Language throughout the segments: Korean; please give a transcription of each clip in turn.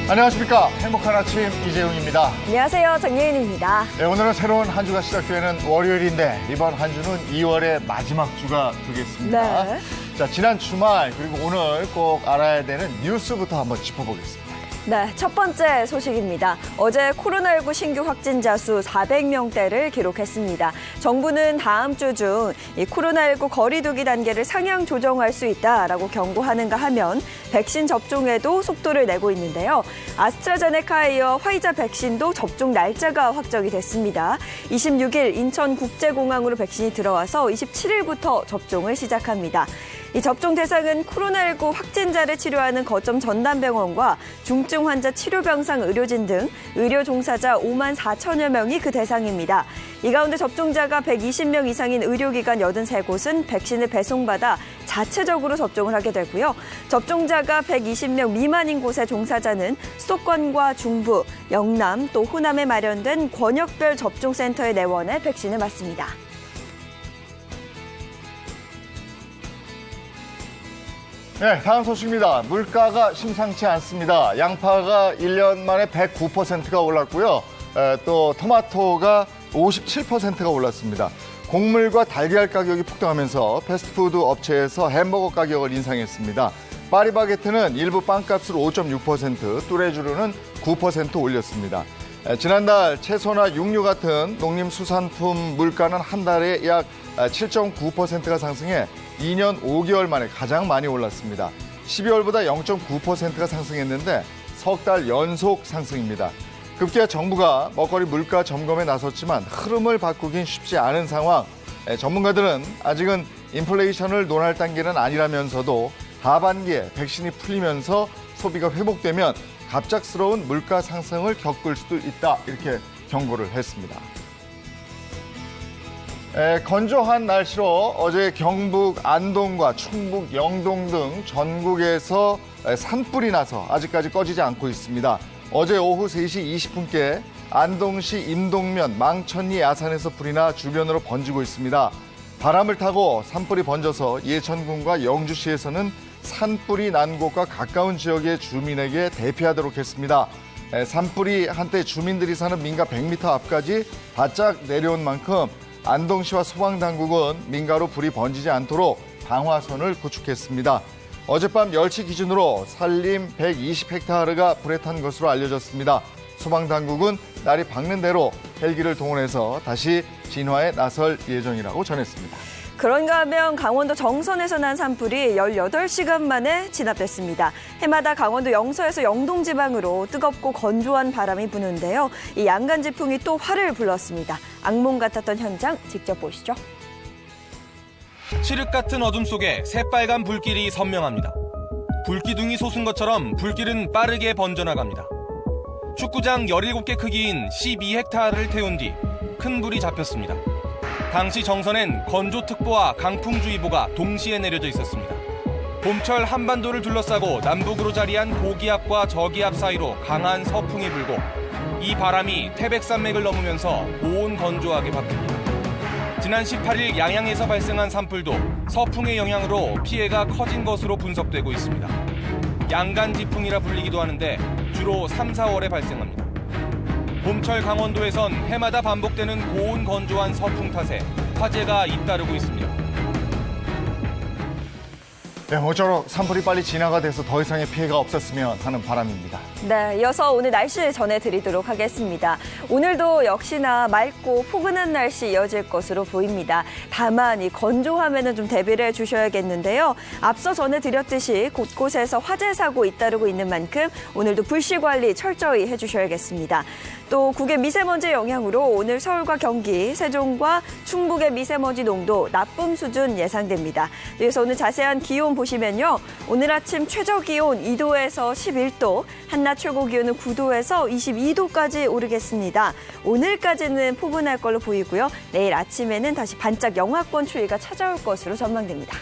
안녕하십니까. 행복한 아침 이재용입니다. 안녕하세요. 정예인입니다. 네, 오늘은 새로운 한 주가 시작되는 월요일인데 이번 한 주는 2월의 마지막 주가 되겠습니다. 네. 자, 지난 주말 그리고 오늘 꼭 알아야 되는 뉴스부터 한번 짚어보겠습니다. 네, 첫 번째 소식입니다. 어제 코로나19 신규 확진자 수 400명대를 기록했습니다. 정부는 다음 주 중 이 코로나19 거리두기 단계를 상향 조정할 수 있다라고 경고하는가 하면 백신 접종에도 속도를 내고 있는데요. 아스트라제네카에 이어 화이자 백신도 접종 날짜가 확정이 됐습니다. 26일 인천국제공항으로 백신이 들어와서 27일부터 접종을 시작합니다. 이 접종 대상은 코로나19 확진자를 치료하는 거점 전담병원과 중증 환자 치료병상 의료진 등 의료 종사자 5만 4천여 명이 그 대상입니다. 이 가운데 접종자가 120명 이상인 의료기관 83곳은 백신을 배송받아 자체적으로 접종을 하게 되고요. 접종자가 120명 미만인 곳의 종사자는 수도권과 중부, 영남 또 호남에 마련된 권역별 접종센터에 내원해 백신을 맞습니다. 네, 다음 소식입니다. 물가가 심상치 않습니다. 양파가 1년 만에 109%가 올랐고요. 또 토마토가 57%가 올랐습니다. 곡물과 달걀 가격이 폭등하면서 패스트푸드 업체에서 햄버거 가격을 인상했습니다. 파리바게트는 일부 빵값을 5.6%, 뚜레쥬르는 9% 올렸습니다. 지난달 채소나 육류 같은 농림수산품 물가는 한 달에 약 7.9%가 상승해 2년 5개월 만에 가장 많이 올랐습니다. 12월보다 0.9%가 상승했는데 석 달 연속 상승입니다. 급기야 정부가 먹거리 물가 점검에 나섰지만 흐름을 바꾸긴 쉽지 않은 상황. 전문가들은 아직은 인플레이션을 논할 단계는 아니라면서도 하반기에 백신이 풀리면서 소비가 회복되면 갑작스러운 물가 상승을 겪을 수도 있다, 이렇게 경고를 했습니다. 건조한 날씨로 어제 경북 안동과 충북 영동 등 전국에서 산불이 나서 아직까지 꺼지지 않고 있습니다. 어제 오후 3시 20분께 안동시 임동면 망천리 야산에서 불이 나 주변으로 번지고 있습니다. 바람을 타고 산불이 번져서 예천군과 영주시에서는 산불이 난 곳과 가까운 지역의 주민에게 대피하도록 했습니다. 산불이 한때 주민들이 사는 민가 100m 앞까지 바짝 내려온 만큼 안동시와 소방당국은 민가로 불이 번지지 않도록 방화선을 구축했습니다. 어젯밤 10시 기준으로 산림 120헥타르가 불에 탄 것으로 알려졌습니다. 소방당국은 날이 밝는 대로 헬기를 동원해서 다시 진화에 나설 예정이라고 전했습니다. 그런가 하면 강원도 정선에서 난 산불이 18시간 만에 진압됐습니다. 해마다 강원도 영서에서 영동 지방으로 뜨겁고 건조한 바람이 부는데요. 이 양간지풍이 또 화를 불렀습니다. 악몽 같았던 현장 직접 보시죠. 칠흑 같은 어둠 속에 새빨간 불길이 선명합니다. 불기둥이 솟은 것처럼 불길은 빠르게 번져나갑니다. 축구장 17개 크기인 12헥타르를 태운 뒤 큰 불이 잡혔습니다. 당시 정선엔 건조특보와 강풍주의보가 동시에 내려져 있었습니다. 봄철 한반도를 둘러싸고 남북으로 자리한 고기압과 저기압 사이로 강한 서풍이 불고 이 바람이 태백산맥을 넘으면서 고온건조하게 바뀝니다. 지난 18일 양양에서 발생한 산불도 서풍의 영향으로 피해가 커진 것으로 분석되고 있습니다. 양간지풍이라 불리기도 하는데 주로 3, 4월에 발생합니다. 봄철 강원도에선 해마다 반복되는 고온건조한 서풍 탓에 화재가 잇따르고 있습니다. 네, 모쪼록 산불이 빨리 진화가 돼서 더 이상의 피해가 없었으면 하는 바람입니다. 네, 이어서 오늘 날씨 전해드리도록 하겠습니다. 오늘도 역시나 맑고 포근한 날씨 이어질 것으로 보입니다. 다만 이 건조함에는 좀 대비를 해주셔야겠는데요. 앞서 전해드렸듯이 곳곳에서 화재 사고 잇따르고 있는 만큼 오늘도 불씨 관리 철저히 해주셔야겠습니다. 또 국외 미세먼지 영향으로 오늘 서울과 경기, 세종과 충북의 미세먼지 농도 나쁨 수준 예상됩니다. 그래서 오늘 자세한 기온 보시면요. 오늘 아침 최저 기온 2도에서 11도, 한낮 최고 기온은 9도에서 22도까지 오르겠습니다. 오늘까지는 포근할 걸로 보이고요. 내일 아침에는 다시 반짝 영하권 추위가 찾아올 것으로 전망됩니다.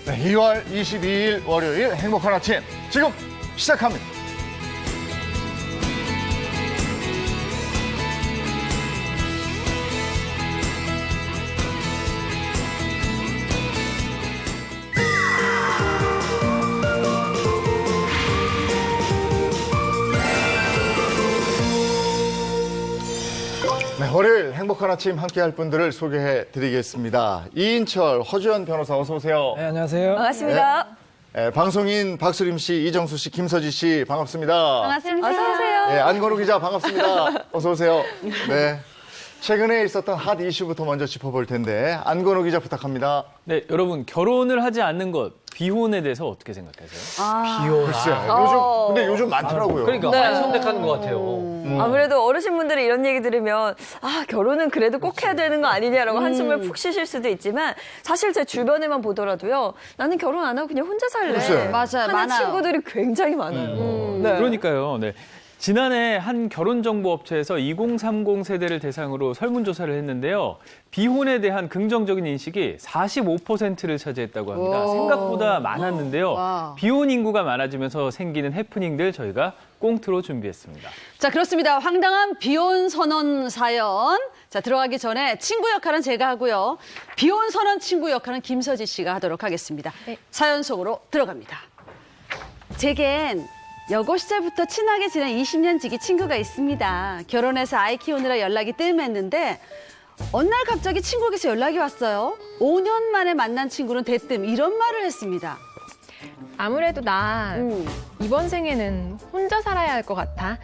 네, 2월 22일 월요일 행복한 아침 지금 시작합니다. 월요일 행복한 아침 함께할 분들을 소개해드리겠습니다. 이인철, 허주연 변호사 어서 오세요. 네, 안녕하세요. 반갑습니다. 방송인 박수림 씨, 이정수 씨, 김서지 씨 반갑습니다. 반갑습니다. 어서 오세요. 안건우 기자 반갑습니다. 어서 오세요. 네. 최근에 있었던 핫 이슈부터 먼저 짚어볼 텐데 안건우 기자 부탁합니다. 네, 여러분 결혼을 하지 않는 것, 비혼에 대해서 어떻게 생각하세요? 비혼. 글쎄, 근데 요즘 많더라고요. 그러니까 네. 많이 선택하는 것 같아요. 아무래도 어르신분들이 이런 얘기 들으면 결혼은 그래도 꼭 해야 되는 거 아니냐라고 한숨을 푹 쉬실 수도 있지만 사실 제 주변에만 보더라도요. 나는 결혼 안 하고 그냥 혼자 살래. 글쎄. 맞아요. 하는 많아요. 친구들이 굉장히 많아요. 네. 그러니까요. 네. 지난해 한 결혼정보업체에서 2030 세대를 대상으로 설문조사를 했는데요. 비혼에 대한 긍정적인 인식이 45%를 차지했다고 합니다. 생각보다 많았는데요. 와. 비혼 인구가 많아지면서 생기는 해프닝들 저희가 꽁트로 준비했습니다. 자, 그렇습니다. 황당한 비혼 선언 사연. 자, 들어가기 전에 친구 역할은 제가 하고요. 비혼 선언 친구 역할은 김서지 씨가 하도록 하겠습니다. 사연 속으로 들어갑니다. 제겐 여고 시절부터 친하게 지낸 20년 지기 친구가 있습니다. 결혼해서 아이 키우느라 연락이 뜸했는데 어느 날 갑자기 친구에게서 연락이 왔어요. 5년 만에 만난 친구는 대뜸 이런 말을 했습니다. 아무래도 나 이번 생에는 혼자 살아야 할 것 같아.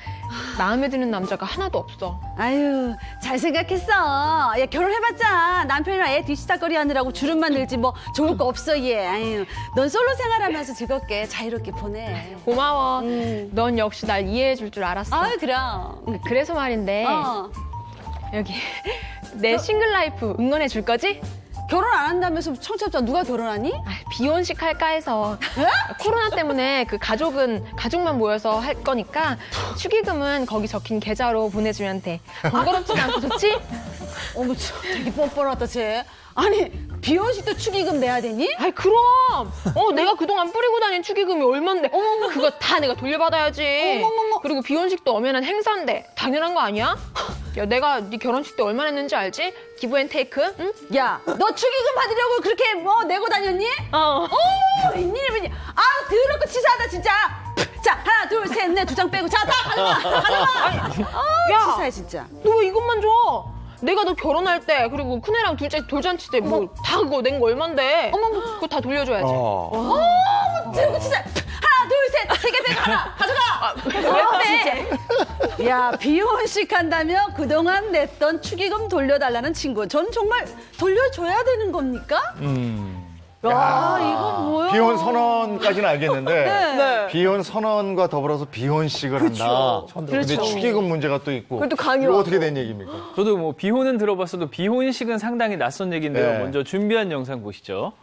마음에 드는 남자가 하나도 없어. 아유, 잘 생각했어. 야, 결혼해봤자 남편이랑 애 뒤치다거리 하느라고 주름만 늘지 뭐 좋을 거 없어, 얘. 아유, 넌 솔로 생활하면서 즐겁게 자유롭게 보내. 고마워. 넌 역시 날 이해해 줄 줄 알았어. 아유, 그럼. 그래서 말인데 여기 내 싱글 라이프 응원해 줄 거지? 결혼 안 한다면서 청첩장 누가 결혼하니? 비혼식 할까 해서 코로나 때문에 그 가족만 모여서 할 거니까 축의금은 거기 적힌 계좌로 보내주면 돼. 번거롭지 않고 좋지? 어머, 참, 되게 뻔뻔하다, 쟤. 아니, 비혼식도 축의금 내야 되니? 아이 그럼 내가 그동안 뿌리고 다닌 축의금이 얼만데 그거 다 내가 돌려받아야지. 어머머머. 그리고 비혼식도 엄연한 행사인데 당연한 거 아니야? 야 내가 네 결혼식 때 얼마 냈는지 알지? 기브앤테이크? 응? 야, 너 축의금 받으려고 그렇게 내고 다녔니? 어. 웬일이니? 아, 더럽고 치사하다, 진짜. 자, 하나, 둘, 셋, 넷, 두 장 빼고. 자, 다 가져가. 야, 치사해, 진짜. 너 왜 이것만 줘? 내가 너 결혼할 때 그리고 큰애랑 둘째 돌잔치 때 뭐 다 그거 낸 거 얼만데? 그거 다 돌려줘야지. 더럽고 치사해. 하나, 둘, 셋, 세 개 빼고 하나. 가져가. 왜 빼? 야, 비혼식 한다며 그동안 냈던 축의금 돌려달라는 친구. 전 정말 돌려줘야 되는 겁니까? 야, 이거 뭐야? 비혼 선언까지는 알겠는데 네. 비혼 선언과 더불어서 비혼식을 한다. 근데 축의금 문제가 또 있고. 그것도 이거 강요하고. 어떻게 된 얘기입니까? 저도 뭐 비혼은 들어봤어도 비혼식은 상당히 낯선 얘기인데요. 네. 먼저 준비한 영상 보시죠.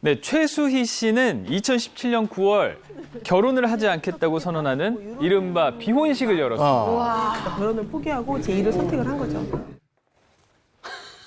네, 최수희 씨는 2017년 9월 결혼을 하지 않겠다고 선언하는 이른바 비혼식을 열었습니다. 결혼을 포기하고 제 일을 선택을 한 거죠.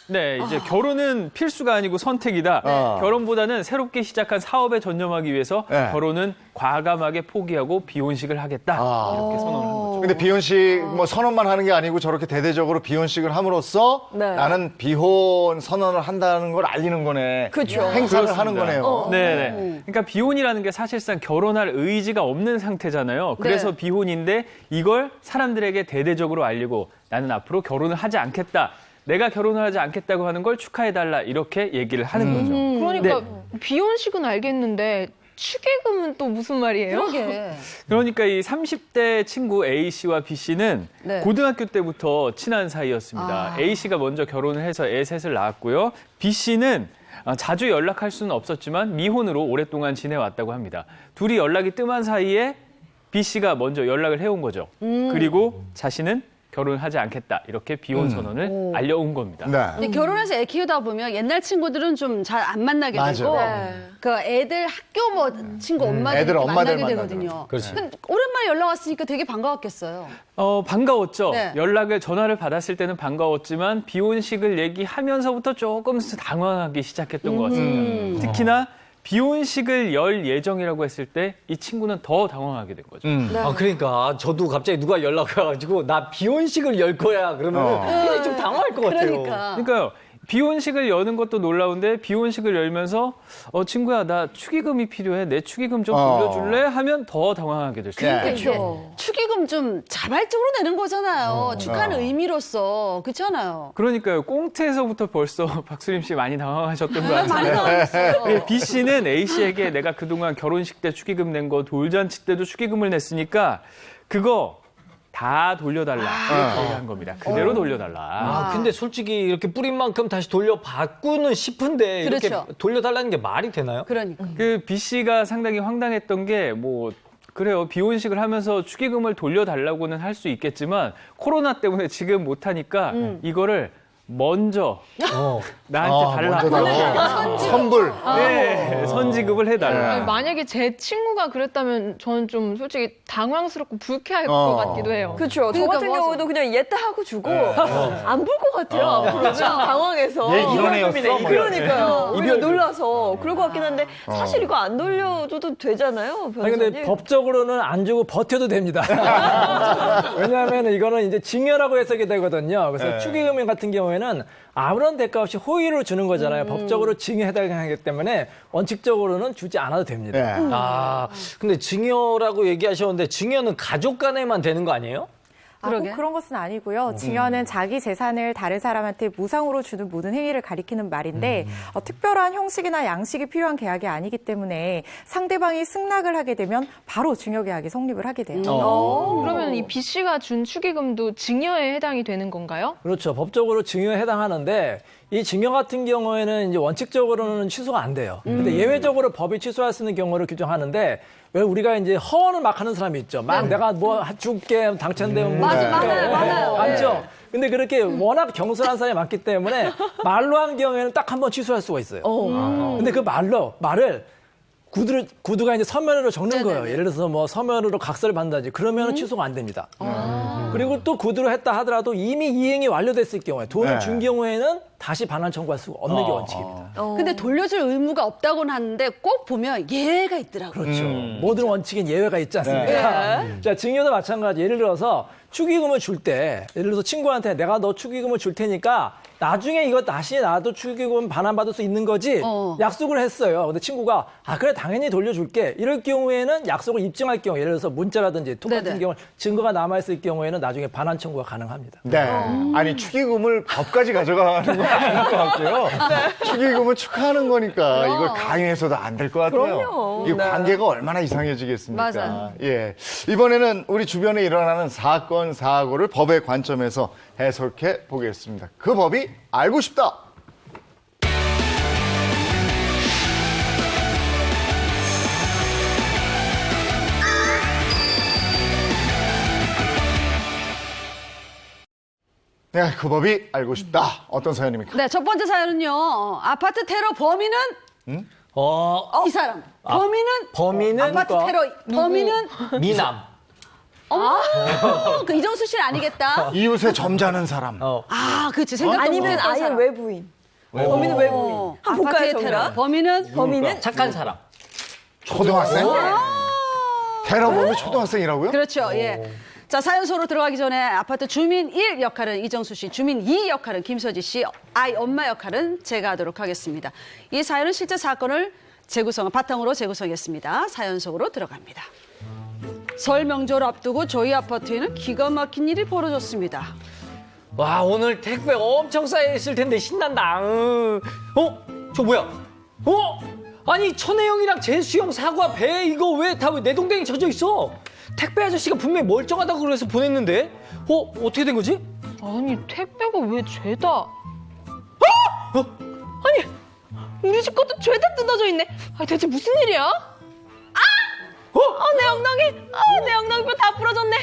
네, 이제 결혼은 필수가 아니고 선택이다. 결혼보다는 새롭게 시작한 사업에 전념하기 위해서 네. 결혼은 과감하게 포기하고 비혼식을 하겠다. 이렇게 선언을 한 거죠. 근데 비혼식 뭐 선언만 하는 게 아니고 저렇게 대대적으로 비혼식을 함으로써 네. 나는 비혼 선언을 한다는 걸 알리는 거네. 그쵸. 행사를 그렇습니다. 하는 거네요. 네. 그러니까 비혼이라는 게 사실상 결혼할 의지가 없는 상태잖아요. 그래서 비혼인데 이걸 사람들에게 대대적으로 알리고 나는 앞으로 결혼을 하지 않겠다. 내가 결혼을 하지 않겠다고 하는 걸 축하해달라. 이렇게 얘기를 하는 거죠. 그러니까 비혼식은 알겠는데 축의금은 또 무슨 말이에요? 그러게. 그러니까 이 30대 친구 A 씨와 B 씨는 네. 고등학교 때부터 친한 사이였습니다. A 씨가 먼저 결혼을 해서 애 셋을 낳았고요. B 씨는 자주 연락할 수는 없었지만 미혼으로 오랫동안 지내왔다고 합니다. 둘이 연락이 뜸한 사이에 B 씨가 먼저 연락을 해온 거죠. 그리고 자신은 결혼하지 않겠다. 이렇게 비혼 선언을 알려온 겁니다. 네. 근데 결혼해서 애 키우다 보면 옛날 친구들은 좀 잘 안 만나게 맞아요. 되고 네. 그 애들 학교 뭐 친구 엄마들 애들 이렇게 엄마들 만나게 만나더라고요. 되거든요. 그렇지. 근데 오랜만에 연락 왔으니까 되게 반가웠겠어요. 반가웠죠. 네. 전화를 받았을 때는 반가웠지만 비혼식을 얘기하면서부터 조금 당황하기 시작했던 것 같습니다. 특히나 비혼식을 열 예정이라고 했을 때 이 친구는 더 당황하게 된 거죠. 아, 그러니까 저도 갑자기 누가 연락 와가지고 나 비혼식을 열 거야 그러면 굉장히 좀 당황할 것 같아요. 그러니까. 그러니까요. 비혼식을 여는 것도 놀라운데 비혼식을 열면서 친구야 나 축의금이 필요해. 내 축의금 좀 돌려줄래? 하면 더 당황하게 될 수 있어요. 그러니까 이게 축의금 좀 자발적으로 내는 거잖아요. 축하하는 의미로서. 그렇잖아요. 그러니까요. 꽁트에서부터 벌써 박수림 씨 많이 당황하셨던 거 많이 같아요. 당황했어요. B 씨는 A 씨에게 내가 그동안 결혼식 때 축의금 낸 거, 돌잔치 때도 축의금을 냈으니까 그거 다 돌려달라 이렇게 얘기한 겁니다. 그대로 돌려달라. 근데 솔직히 이렇게 뿌린 만큼 다시 돌려받고는 싶은데 그렇죠. 이렇게 돌려달라는 게 말이 되나요? 그러니까. 그 B 씨가 상당히 황당했던 게 그래요. 비혼식을 하면서 축의금을 돌려달라고는 할 수 있겠지만 코로나 때문에 지금 못하니까 이거를 먼저 나한테 달라. 먼저 달라. 선불. 네, 선지급을 해달라. 만약에 제 친구가 그랬다면 저는 좀 솔직히 당황스럽고 불쾌할 것 같기도 해요. 그렇죠. 저 그러니까 같은 맞아. 경우도 그냥 예따 하고 주고 안 볼 것 같아요. 앞으로 당황해서. 얘 이런 애였어? 그러니까요. 오히려 놀라서 그럴 것 같긴 한데 사실 이거 안 돌려줘도 되잖아요. 아니 근데 변호사님. 법적으로는 안 주고 버텨도 됩니다. 왜냐하면 이거는 이제 징여라고 해석이 되거든요. 그래서 축의금 같은 경우에는 아무런 대가 없이 호의로 주는 거잖아요. 법적으로 징여에 해당하기 때문에 원칙적으로는 주지 않아도 됩니다. 네. 근데 증여라고 얘기하셨는데 증여는 가족 간에만 되는 거 아니에요? 그러게. 그런 것은 아니고요. 증여는 자기 재산을 다른 사람한테 무상으로 주는 모든 행위를 가리키는 말인데 특별한 형식이나 양식이 필요한 계약이 아니기 때문에 상대방이 승낙을 하게 되면 바로 증여 계약이 성립을 하게 돼요. 그러면 이 B 씨가 준 축의금도 증여에 해당이 되는 건가요? 그렇죠. 법적으로 증여에 해당하는데 이 증여 같은 경우에는 이제 원칙적으로는 취소가 안 돼요. 근데 예외적으로 법이 취소할 수 있는 경우를 규정하는데 왜 우리가 이제 허언을 막 하는 사람이 있죠. 막 내가 뭐 줄게 당첨되면 뭐 맞아, 줄게. 많아요. 맞죠? 근데 그렇게 워낙 겸손한 사람이 많기 때문에 말로 한 경우에는 딱 한 번 취소할 수가 있어요. 근데 그 말을 구두가 이제 서면으로 적는 거예요. 예를 들어서 뭐 서면으로 각서를 받는다든지 그러면 취소가 안 됩니다. 그리고 또 구두로 했다 하더라도 이미 이행이 완료됐을 경우에 돈을 준 경우에는 다시 반환 청구할 수가 없는 게 원칙입니다. 근데 돌려줄 의무가 없다고는 하는데 꼭 보면 예외가 있더라고요. 그렇죠. 모든 원칙엔 예외가 있지 않습니까? 자, 증여도 마찬가지. 예를 들어서 축의금을 줄 때, 예를 들어서 친구한테 내가 너 축의금을 줄 테니까 나중에 이거 다시 나도 축의금 반환받을 수 있는 거지 약속을 했어요. 근데 친구가 그래 당연히 돌려줄게. 이럴 경우에는 약속을 입증할 경우, 예를 들어서 문자라든지 톡 같은 경우 증거가 남아있을 경우에는 나중에 반환 청구가 가능합니다. 네. 아니, 축의금을 법까지 가져가는 건 아닌 것 같고요. 축의금은 축하하는 거니까 이걸 강요해서도 안 될 것 같아요. 그럼요. 이 관계가 얼마나 이상해지겠습니까? 맞아요. 예. 이번에는 우리 주변에 일어나는 사건, 사고를 법의 관점에서 해석해 보겠습니다. 그 법이 알고 싶다. 네, 그 법이 알고 싶다. 어떤 사연입니까? 네, 첫 번째 사연은요. 아파트 테러 범인은 이 사람. 범인은 아파트 테러 범인은 미남. 그 이정수 씨는 아니겠다. 이웃에 점잖은 사람. 그렇지. 생각도 아니면 못했던 아예 사람. 외부인. 범인은 외부인. 한번 볼까요, 아파트의 테러 정답? 범인은 착한 사람. 초등학생? 테러범이 초등학생이라고요? 그렇죠. 예. 자, 사연 소로 들어가기 전에 아파트 주민 1 역할은 이정수 씨, 주민 2 역할은 김서지 씨, 아이 엄마 역할은 제가 하도록 하겠습니다. 이 사연은 실제 사건을 바탕으로 재구성했습니다. 사연 속으로 들어갑니다. 설 명절 앞두고 저희 아파트에는 기가 막힌 일이 벌어졌습니다. 와, 오늘 택배 엄청 쌓여있을 텐데 신난다. 저 뭐야? 아니, 천혜영이랑 재수형, 사과, 배 이거 왜 다 내 동댕이 젖어 있어? 택배 아저씨가 분명히 멀쩡하다고 그래서 보냈는데 어떻게 된 거지? 아니 택배가 왜 죄다? 아니 우리 집 것도 죄다 뜯어져 있네. 대체 무슨 일이야? 내 엉덩이뼈 다 부러졌네.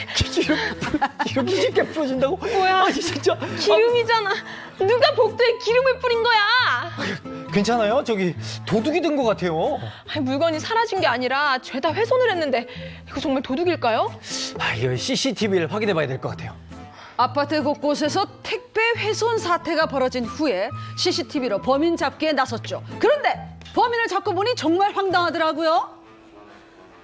이렇게 쉽게 풀어진다고? 뭐야? 아니 진짜. 기름이잖아. 누가 복도에 기름을 뿌린 거야? 괜찮아요? 저기 도둑이 된 것 같아요. 물건이 사라진 게 아니라 죄다 훼손을 했는데 이거 정말 도둑일까요? 이거 CCTV를 확인해봐야 될 것 같아요. 아파트 곳곳에서 택배 훼손 사태가 벌어진 후에 CCTV로 범인 잡기에 나섰죠. 그런데 범인을 잡고 보니 정말 황당하더라고요.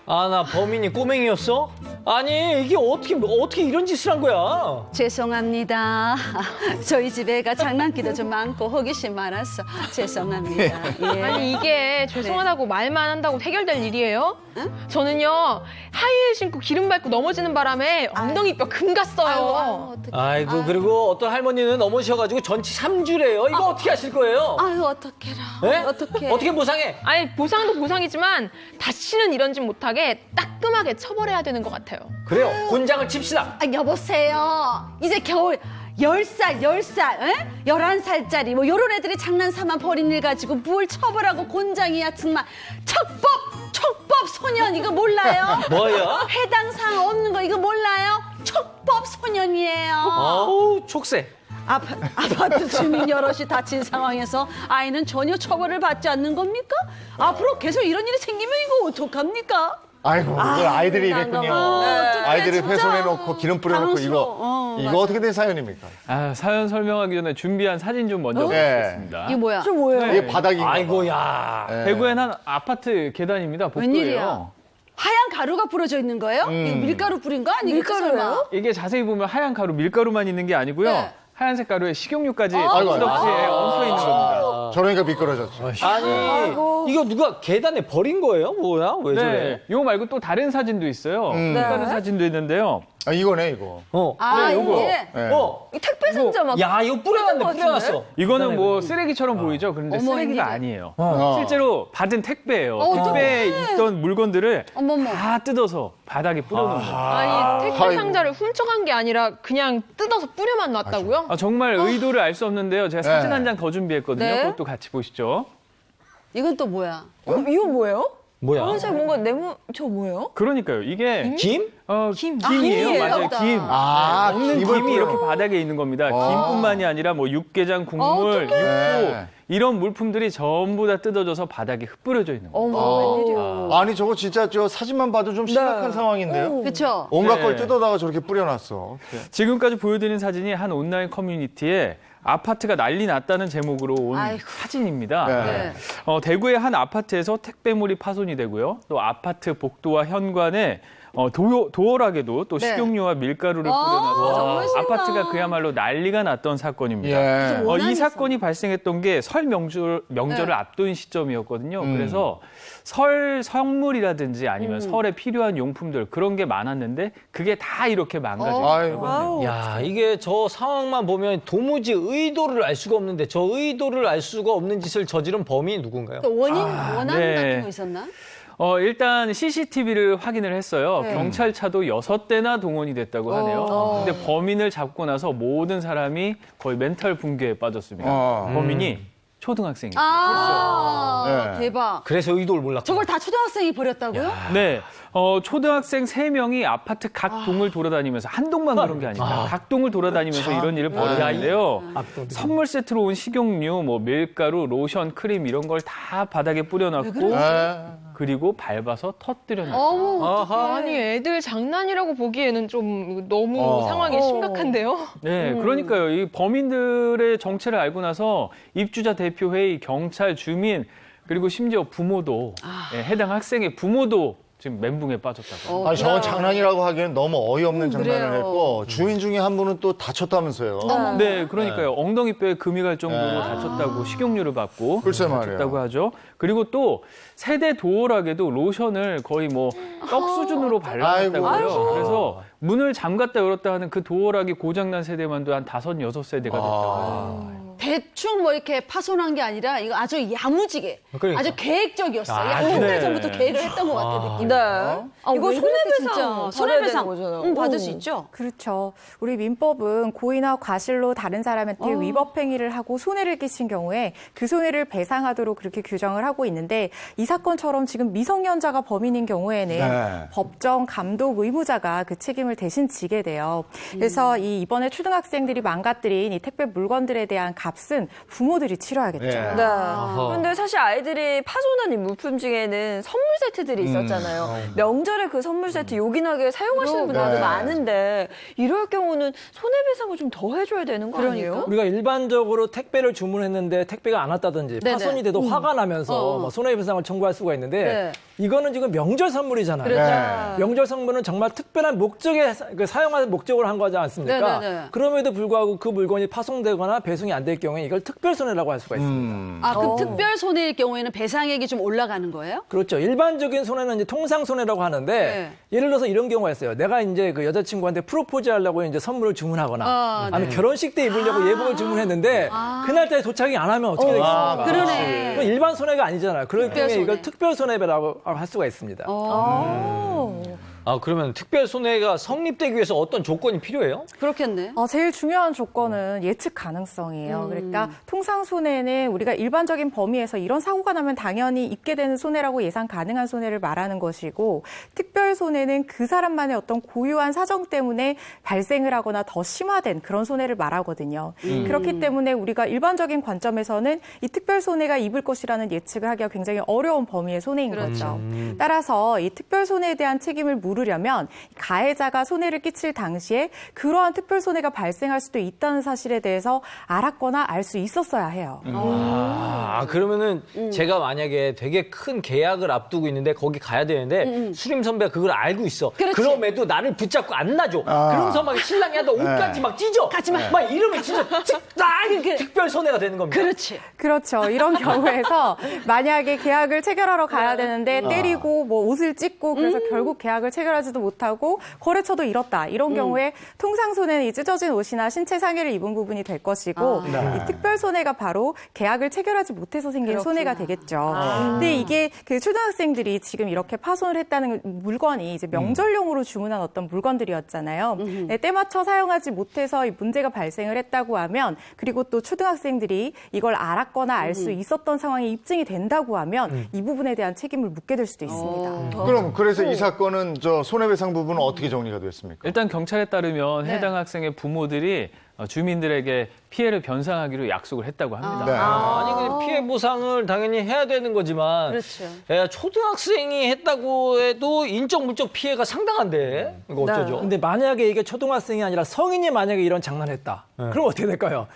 나 범인이 꼬맹이였어? 아니 이게 어떻게 이런 짓을 한 거야? 죄송합니다. 저희 집에 애가 장난기도 좀 많고 호기심 많았어. 죄송합니다. 예. 아니 이게 죄송하다고 말만 한다고 해결될 일이에요? 저는요 하이힐 신고 기름 밟고 넘어지는 바람에 엉덩이 뼈 금 갔어요. 아이고 그리고 어떤 할머니는 넘어지셔가지고 전치 3주래요. 이거 어떻게 하실 거예요? 아유 어떡해라. 예? 어떡해. 어떻게 보상해? 아니 보상도 보상이지만 다시는 이런 짓 못하게 따끔하게 처벌해야 되는 것 같아요. 그래요. 곤장을 칩시다. 아, 여보세요. 이제 겨울 10살, 11살짜리 뭐 요런 애들이 장난삼아 버린 일 가지고 뭘 처벌하고 곤장이야 정말. 척법 소년 이거 몰라요? 뭐요? 해당 사항 없는 거 이거 몰라요? 척법 소년이에요. 어우 촉새. 아파트 주민 여럿이 다친 상황에서 아이는 전혀 처벌을 받지 않는 겁니까? 앞으로 계속 이런 일이 생기면 이거 어떡합니까? 아이고, 이걸 아이들이 이랬군요. 어떡해, 아이들을 진짜. 훼손해놓고 기름 뿌려놓고 당황스러워. 이거 어떻게 된 사연입니까? 사연 설명하기 전에 준비한 사진 좀 먼저 보겠습니다. 이게 뭐야? 이게 바닥인가 봐. 아이고야. 네. 대구엔 한 아파트 계단입니다. 웬일이야? 복도예요. 하얀 가루가 뿌려져 있는 거예요? 이거 밀가루 뿌린 거 아니겠죠? 설마? 이게 자세히 보면 하얀 가루, 밀가루만 있는 게 아니고요. 네. 하얀색 가루에 식용유까지 아이고, 덕지덕지에 얹혀 있는 겁니다. 저러니까 미끄러졌죠. 아니 이거 누가 계단에 버린 거예요? 뭐야? 왜 저래? 네, 이거 말고 또 다른 사진도 있어요. 또 다른 사진도 있는데요. 아, 이거네, 이거. 아, 네, 요거. 이게 네. 이 택배 상자 막 야 이거 뿌려놨어. 이거는 뭐 쓰레기처럼 보이죠? 그런데 어머, 쓰레기가 웬일이야. 아니에요. 어. 실제로 받은 택배예요. 어떡해. 택배에 있던 물건들을 어머머. 다 뜯어서 바닥에 뿌려놓은 거예요. 아니 택배 아이고. 상자를 훔쳐간 게 아니라 그냥 뜯어서 뿌려만 놨다고요? 정말 의도를 알 수 없는데요. 제가 사진 네. 한 장 더 준비했거든요. 네. 그것도 같이 보시죠. 이건 또 뭐야? 이거 뭐예요? 뭐야? 파란색 뭔가 저 뭐예요? 그러니까요. 이게 김? 김이에요. 김이에요? 맞아요. 김. 아, 없는 김을 김이 이렇게 뿌려. 바닥에 있는 겁니다. 아. 김뿐만이 아니라 뭐 육개장, 국물, 육포 네. 이런 물품들이 전부 다 뜯어져서 바닥에 흩뿌려져 있는 겁니다. 어머, 웬일이야. 아니, 저거 진짜 저 사진만 봐도 좀 심각한 상황인데요? 그렇죠? 온갖 네. 걸 뜯어다가 저렇게 뿌려놨어. 지금까지 보여드린 사진이 한 온라인 커뮤니티에 아파트가 난리 났다는 제목으로 온 아이고. 사진입니다. 네. 대구의 한 아파트에서 택배물이 파손이 되고요. 또 아파트 복도와 현관에 도어락에도 또 네. 식용유와 밀가루를 정말 뿌려놔서 심하다. 아파트가 그야말로 난리가 났던 사건입니다. 예. 뭐- 이 원한이 사건이 발생했던 게 설 명절을 네. 앞둔 시점이었거든요. 그래서 설 선물이라든지 아니면 설에 필요한 용품들 그런 게 많았는데 그게 다 이렇게 망가졌다고 아이고. 하네요. 야 이게 저 상황만 보면 도무지 의도를 알 수가 없는데 저 의도를 알 수가 없는 짓을 저지른 범인이 누군가요? 또 원한 네. 같은 거 있었나? 일단 CCTV를 확인을 했어요. 네. 경찰차도 6대나 동원이 됐다고 하네요. 근데 범인을 잡고 나서 모든 사람이 거의 멘탈 붕괴에 빠졌습니다. 범인이 초등학생이에요. 아, 네. 대박. 그래서 의도를 몰랐고. 저걸 다 초등학생이 버렸다고요? 네. 초등학생 3명이 아파트 각 동을 돌아다니면서 한 동만 그런 게 아닙니다. 각 동을 돌아다니면서 이런 일을 벌였는데요. 선물 세트로 온 식용유, 뭐 밀가루, 로션, 크림 이런 걸 다 바닥에 뿌려놨고 그리고 밟아서 터뜨려놨어요. 어머, 아니 애들 장난이라고 보기에는 좀 너무 상황이 심각한데요? 네, 그러니까요. 이 범인들의 정체를 알고 나서 입주자 대표회의, 경찰, 주민 그리고 심지어 부모도 해당 학생의 부모도 지금 멘붕에 빠졌다고. 아니, 저건 장난이라고 하기엔 너무 어이없는 장난을 그래요. 했고, 주인 중에 한 분은 또 다쳤다면서요. 네, 그러니까요. 엉덩이뼈에 금이 갈 정도로 다쳤다고 식용유를 받고 글쎄 말이에요. 다쳤다고 하죠. 그리고 또 세대 도어락에도 로션을 거의 뭐 떡 수준으로 발라놨다고요. 아이고. 그래서 문을 잠갔다 열었다 하는 그 도어락이 고장난 세대만도 한 5, 6세대가 됐다고 해요. 대충 뭐 이렇게 파손한 게 아니라 이거 아주 야무지게, 그러니까. 아주 계획적이었어요. 아, 한 달 네. 전부터 계획을 했던 것 같아요, 느낌이. 네. 이거 왜 그렇게 손해배상, 진짜 받아야 손해배상 되는 거잖아요. 받을 수 있죠? 그렇죠. 우리 민법은 고의나 과실로 다른 사람한테 위법 행위를 하고 손해를 끼친 경우에 그 손해를 배상하도록 그렇게 규정을 하고 있는데 이 사건처럼 지금 미성년자가 범인인 경우에는 네. 법정 감독 의무자가 그 책임을 대신 지게 돼요. 그래서 이번에 초등학생들이 망가뜨린 이 택배 물건들에 대한 값은 부모들이 치러야겠죠. 예. 네. 그런데 사실 아이들이 파손한 이 물품 중에는 선물 세트들이 있었잖아요. 명절에 그 선물 세트 요긴하게 사용하시는 분들도 네. 많은데 이럴 경우는 손해배상을 좀 더 해줘야 되는 거 아니에요? 우리가 일반적으로 택배를 주문했는데 택배가 안 왔다든지 네네. 파손이 돼도 화가 나면서 뭐 손해배상을 청구할 수가 있는데 네. 이거는 지금 명절 선물이잖아요. 그렇죠. 네. 명절 선물은 정말 특별한 목적에 사용할 목적으로 한 거지 않습니까? 네네네. 그럼에도 불구하고 그 물건이 파손되거나 배송이 안 될 경우에 이걸 특별 손해라고 할 수가 있습니다. 아, 그럼 특별 손해일 경우에는 배상액이 좀 올라가는 거예요? 그렇죠. 일반적인 손해는 이제 통상 손해라고 하는데 네. 예를 들어서 이런 경우가 있어요. 내가 이제 그 여자친구한테 프로포즈 하려고 이제 선물을 주문하거나 아니면 결혼식 때 입으려고 예복을 주문했는데 그날짜에 도착이 안 하면 어떻게 되겠습니까? 그러네. 그건 일반 손해가 아니잖아요. 그럴 특별 경우에 이걸 손해. 특별 손해라고 할 수가 있습니다. 아, 그러면 특별 손해가 성립되기 위해서 어떤 조건이 필요해요? 그렇겠네. 제일 중요한 조건은 예측 가능성이에요. 그러니까 통상 손해는 우리가 일반적인 범위에서 이런 사고가 나면 당연히 입게 되는 손해라고 예상 가능한 손해를 말하는 것이고 특별 손해는 그 사람만의 어떤 고유한 사정 때문에 발생을 하거나 더 심화된 그런 손해를 말하거든요. 그렇기 때문에 우리가 일반적인 관점에서는 이 특별 손해가 입을 것이라는 예측을 하기가 굉장히 어려운 범위의 손해인 거죠. 따라서 이 특별 손해에 대한 책임을 물으려면 가해자가 손해를 끼칠 당시에 그러한 특별 손해가 발생할 수도 있다는 사실에 대해서 알았거나 알 수 있었어야 해요. 그러면은 제가 만약에 되게 큰 계약을 앞두고 있는데 거기 가야 되는데 수림 선배가 그걸 알고 있어. 그렇지. 그럼에도 나를 붙잡고 안 놔줘. 그러면서 막 신랑이 하다 옷까지 막 찢어. 가지 마. 막 이러면 진짜 특별 손해가 되는 겁니다. 그렇지. 그렇죠. 이런 경우에서 만약에 계약을 체결하러 가야 되는데 때리고 뭐 옷을 찢고 그래서 결국 계약을 체결하지도 못하고 거래처도 잃었다. 이런 경우에 통상 손해는 이 찢어진 옷이나 신체 상해를 입은 부분이 될 것이고 이 특별 손해가 바로 계약을 체결하지 못해서 생긴 손해가 되겠죠. 근데 이게 그 초등학생들이 지금 이렇게 파손을 했다는 물건이 이제 명절용으로 주문한 어떤 물건들이었잖아요. 네, 때 맞춰 사용하지 못해서 이 문제가 발생을 했다고 하면 그리고 또 초등학생들이 이걸 알았거나 알 수 있었던 상황이 입증이 된다고 하면 이 부분에 대한 책임을 묻게 될 수도 있습니다. 그럼 그래서 이 사건은 저 손해배상 부분은 어떻게 정리가 됐습니까? 일단 경찰에 따르면 해당 학생의 부모들이 주민들에게 피해를 변상하기로 약속을 했다고 합니다. 네. 아니 근데 피해 보상을 당연히 해야 되는 거지만 그렇죠. 초등학생이 했다고 해도 인적 물적 피해가 상당한데 이거 어쩌죠? 근데 만약에 이게 초등학생이 아니라 성인이 만약에 이런 장난했다. 그럼 어떻게 될까요?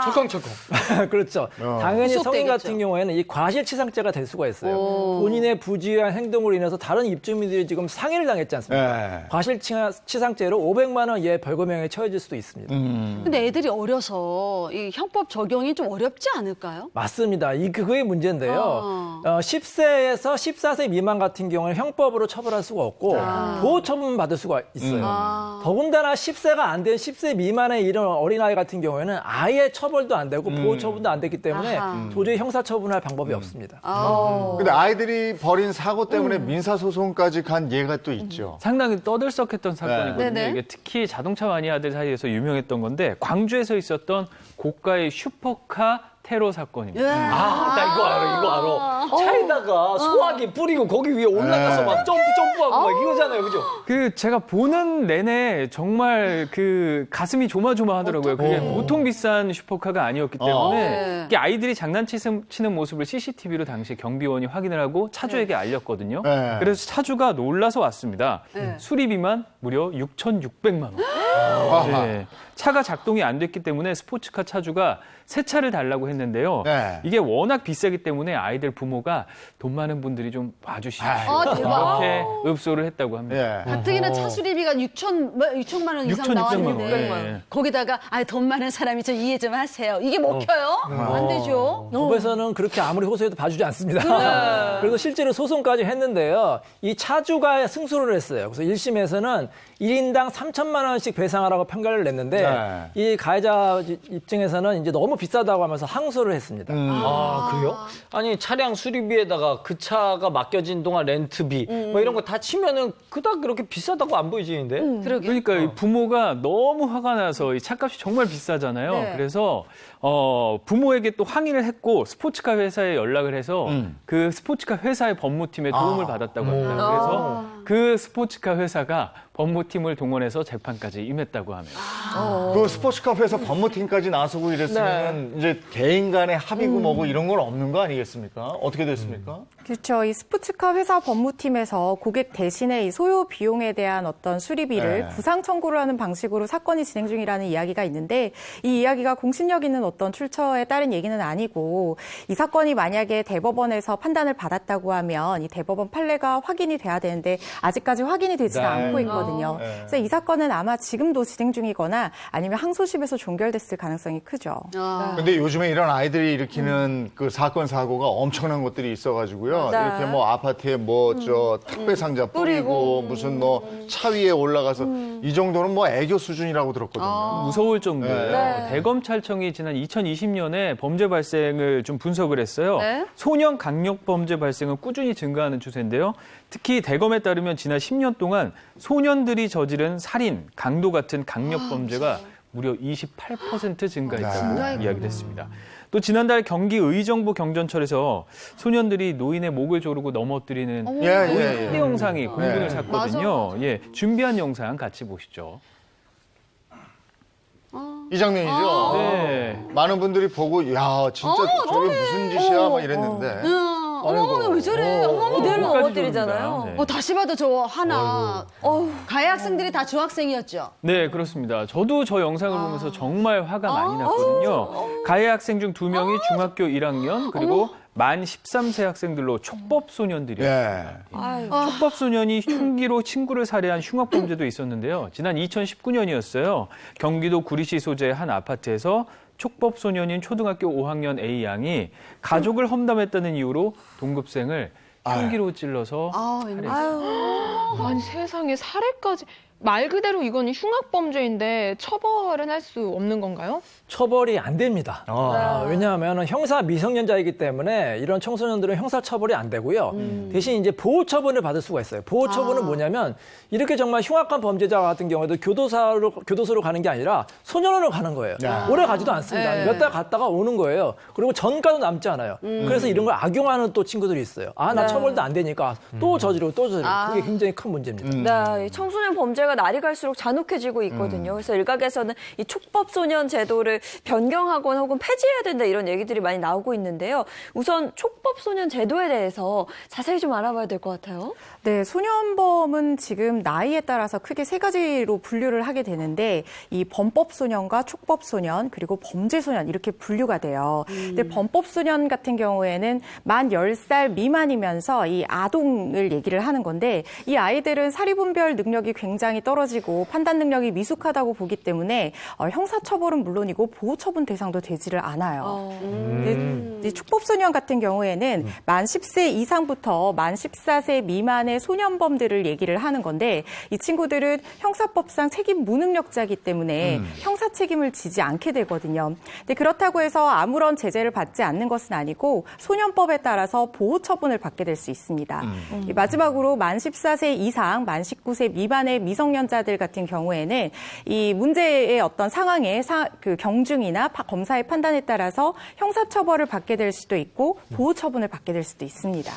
철컹철컹. 그렇죠. 당연히 성인 구속되겠죠. 같은 경우에는 이 과실치상죄가 될 수가 있어요. 본인의 부주의한 행동으로 인해서 다른 입주민들이 지금 상해를 당했지 않습니까? 네. 과실치상죄로 500만 원 이하의 벌금형에 처해질 수도 있습니다. 근데 애들이 어려서 이 형법 적용이 좀 어렵지 않을까요? 맞습니다. 그거의 문제인데요. 10세에서 14세 미만 같은 경우는 형법으로 처벌할 수가 없고 보호 처분 받을 수가 있어요. 더군다나 10세가 안 된 10세 미만의 이런 어린아이 같은 경우에는 아예 처벌도 안 되고 보호 처분도 안 되기 때문에 도저히 형사 처분할 방법이 없습니다. 근데 아이들이 벌인 사고 때문에 민사소송까지 간 예가 또 있죠. 상당히 떠들썩했던 사건이거든요. 네네. 이게 특히 자동차 마니아들 사이에서 유명했던 건데 광주에서 있었던 고가의 슈퍼카 테러 사건입니다. 나 이거 알아. 차에다가 소화기 뿌리고 거기 위에 올라가서 막 점프하고 막 이거잖아요, 그죠? 제가 보는 내내 정말 가슴이 조마조마하더라고요. 그게 보통 비싼 슈퍼카가 아니었기 때문에 이게 아이들이 장난치는 모습을 CCTV로 당시 경비원이 확인을 하고 차주에게 알렸거든요. 네. 그래서 차주가 놀라서 왔습니다. 수리비만 무려 6,600만 원. 네. 차가 작동이 안 됐기 때문에 스포츠카 차주가 새 차를 달라고 했는데요. 네. 이게 워낙 비싸기 때문에 아이들 부모가 돈 많은 분들이 좀 봐주시죠. 대박. 이렇게 읍소를 했다고 합니다. 예. 가뜩이나 차 수리비가 6천만 원 이상 6,600만 원. 나왔는데 네. 거기다가 돈 많은 사람이 좀 이해 좀 하세요. 이게 먹혀요? 안 되죠. 법에서는 그렇게 아무리 호소해도 봐주지 않습니다. 그래서 실제로 소송까지 했는데요. 이 차주가 승소를 했어요. 그래서 1심에서는 1인당 3천만 원씩 배상하라고 판결을 냈는데 이 가해자 입증에서는 이제 너무 비싸다고 하면서 항소를 했습니다. 그래요? 아니 차량 수리비에다가 그 차가 맡겨진 동안 렌트비 뭐 이런 거 다 치면은 그닥 그렇게 비싸다고 안 보이지는데? 그러니까 이 부모가 너무 화가 나서 이 차값이 정말 비싸잖아요. 네. 그래서 부모에게 또 항의를 했고 스포츠카 회사에 연락을 해서 그 스포츠카 회사의 법무팀의 도움을 받았다고 합니다. 그래서 그 스포츠카 회사가 법무팀을 동원해서 재판까지 임했다고 하네요. 그 스포츠카 회사 법무팀까지 나서고 이랬으면 이제 개인 간의 합의고 뭐고 이런 건 없는 거 아니겠습니까? 어떻게 됐습니까? 그렇죠. 이 스포츠카 회사 법무팀에서 고객 대신에 이 소요 비용에 대한 어떤 수리비를 네. 부상 청구를 하는 방식으로 사건이 진행 중이라는 이야기가 있는데 이 이야기가 공신력 있는 어떤 출처에 따른 얘기는 아니고 이 사건이 만약에 대법원에서 판단을 받았다고 하면 이 대법원 판례가 확인이 돼야 되는데 아직까지 확인이 되지는 네. 않고 있거든요. 네. 그래서 이 사건은 아마 지금도 진행 중이거나 아니면 항소심에서 종결됐을 가능성이 크죠. 근데 요즘에 이런 아이들이 일으키는 그 사건 사고가 엄청난 것들이 있어가지고요. 네. 이렇게 뭐 아파트에 뭐 저 택배 상자 뿌리고 무슨 뭐 차 위에 올라가서 이 정도는 뭐 애교 수준이라고 들었거든요. 무서울 정도예요. 네. 대검찰청이 지난 2020년에 범죄 발생을 좀 분석을 했어요. 네. 소년 강력 범죄 발생은 꾸준히 증가하는 추세인데요. 특히 대검에 따르면 지난 10년 동안 소년들이 저지른 살인, 강도 같은 강력 범죄가 무려 28% 증가했다고 이야기를 했습니다. 또 지난달 경기 의정부 경전철에서 소년들이 노인의 목을 조르고 넘어뜨리는 노인 영상이 공분을 샀거든요. 예, 준비한 영상 같이 보시죠. 이 장면이죠. 네. 많은 분들이 보고 야 진짜 저게 무슨 짓이야 막 이랬는데. 어머, 왜 저래? 어머, 그대로 목까지 넘어뜨리잖아요. 조릅니다. 네. 다시 봐도 저 하나. 가해 학생들이 다 중학생이었죠? 네, 그렇습니다. 저도 저 영상을 보면서 정말 화가 많이 났거든요. 가해 학생 중 2명이 중학교 1학년 그리고 만 13세 학생들로 촉법 소년들이에요. 예. 촉법 소년이 흉기로 친구를 살해한 흉악 범죄도 있었는데요. 지난 2019년이었어요. 경기도 구리시 소재의 한 아파트에서 촉법 소년인 초등학교 5학년 A 양이 가족을 험담했다는 이유로 동급생을 흉기로 찔러서 살해했어요. 아니 세상에 살해까지. 말 그대로 이건 흉악범죄인데 처벌은 할 수 없는 건가요? 처벌이 안 됩니다. 왜냐하면 형사 미성년자이기 때문에 이런 청소년들은 형사 처벌이 안 되고요. 대신 이제 보호 처분을 받을 수가 있어요. 보호 처분은 뭐냐면 이렇게 정말 흉악한 범죄자 같은 경우에도 교도소로 가는 게 아니라 소년원으로 가는 거예요. 오래 가지도 않습니다. 몇 달 갔다가 오는 거예요. 그리고 전과도 남지 않아요. 그래서 이런 걸 악용하는 또 친구들이 있어요. 나 처벌도 안 되니까 또 저지르고 또 저지르고 그게 굉장히 큰 문제입니다. 네, 이 청소년 범죄가 날이 갈수록 잔혹해지고 있거든요. 그래서 일각에서는 이 촉법소년 제도를 변경하거나 혹은 폐지해야 된다 이런 얘기들이 많이 나오고 있는데요. 우선 촉법소년 제도에 대해서 자세히 좀 알아봐야 될 것 같아요. 네, 소년범은 지금 나이에 따라서 크게 세 가지로 분류를 하게 되는데 이 범법소년과 촉법소년 그리고 범죄소년 이렇게 분류가 돼요. 근데 범법소년 같은 경우에는 만 10살 미만이면서 이 아동을 얘기를 하는 건데 이 아이들은 사리분별 능력이 굉장히 떨어지고 판단 능력이 미숙하다고 보기 때문에 형사처벌은 물론이고 보호처분 대상도 되지를 않아요. 이 촉법소년 같은 경우에는 만 10세 이상부터 만 14세 미만의 소년범들을 얘기를 하는 건데 이 친구들은 형사법상 책임 무능력자이기 때문에 형사 책임을 지지 않게 되거든요. 근데 그렇다고 해서 아무런 제재를 받지 않는 것은 아니고 소년법에 따라서 보호 처분을 받게 될 수 있습니다. 마지막으로 만 14세 이상, 만 19세 미만의 미성년자들 같은 경우에는 이 문제의 어떤 상황의 그 경중이나 검사의 판단에 따라서 형사처벌을 받게 될 수도 있고 보호 처분을 받게 될 수도 있습니다.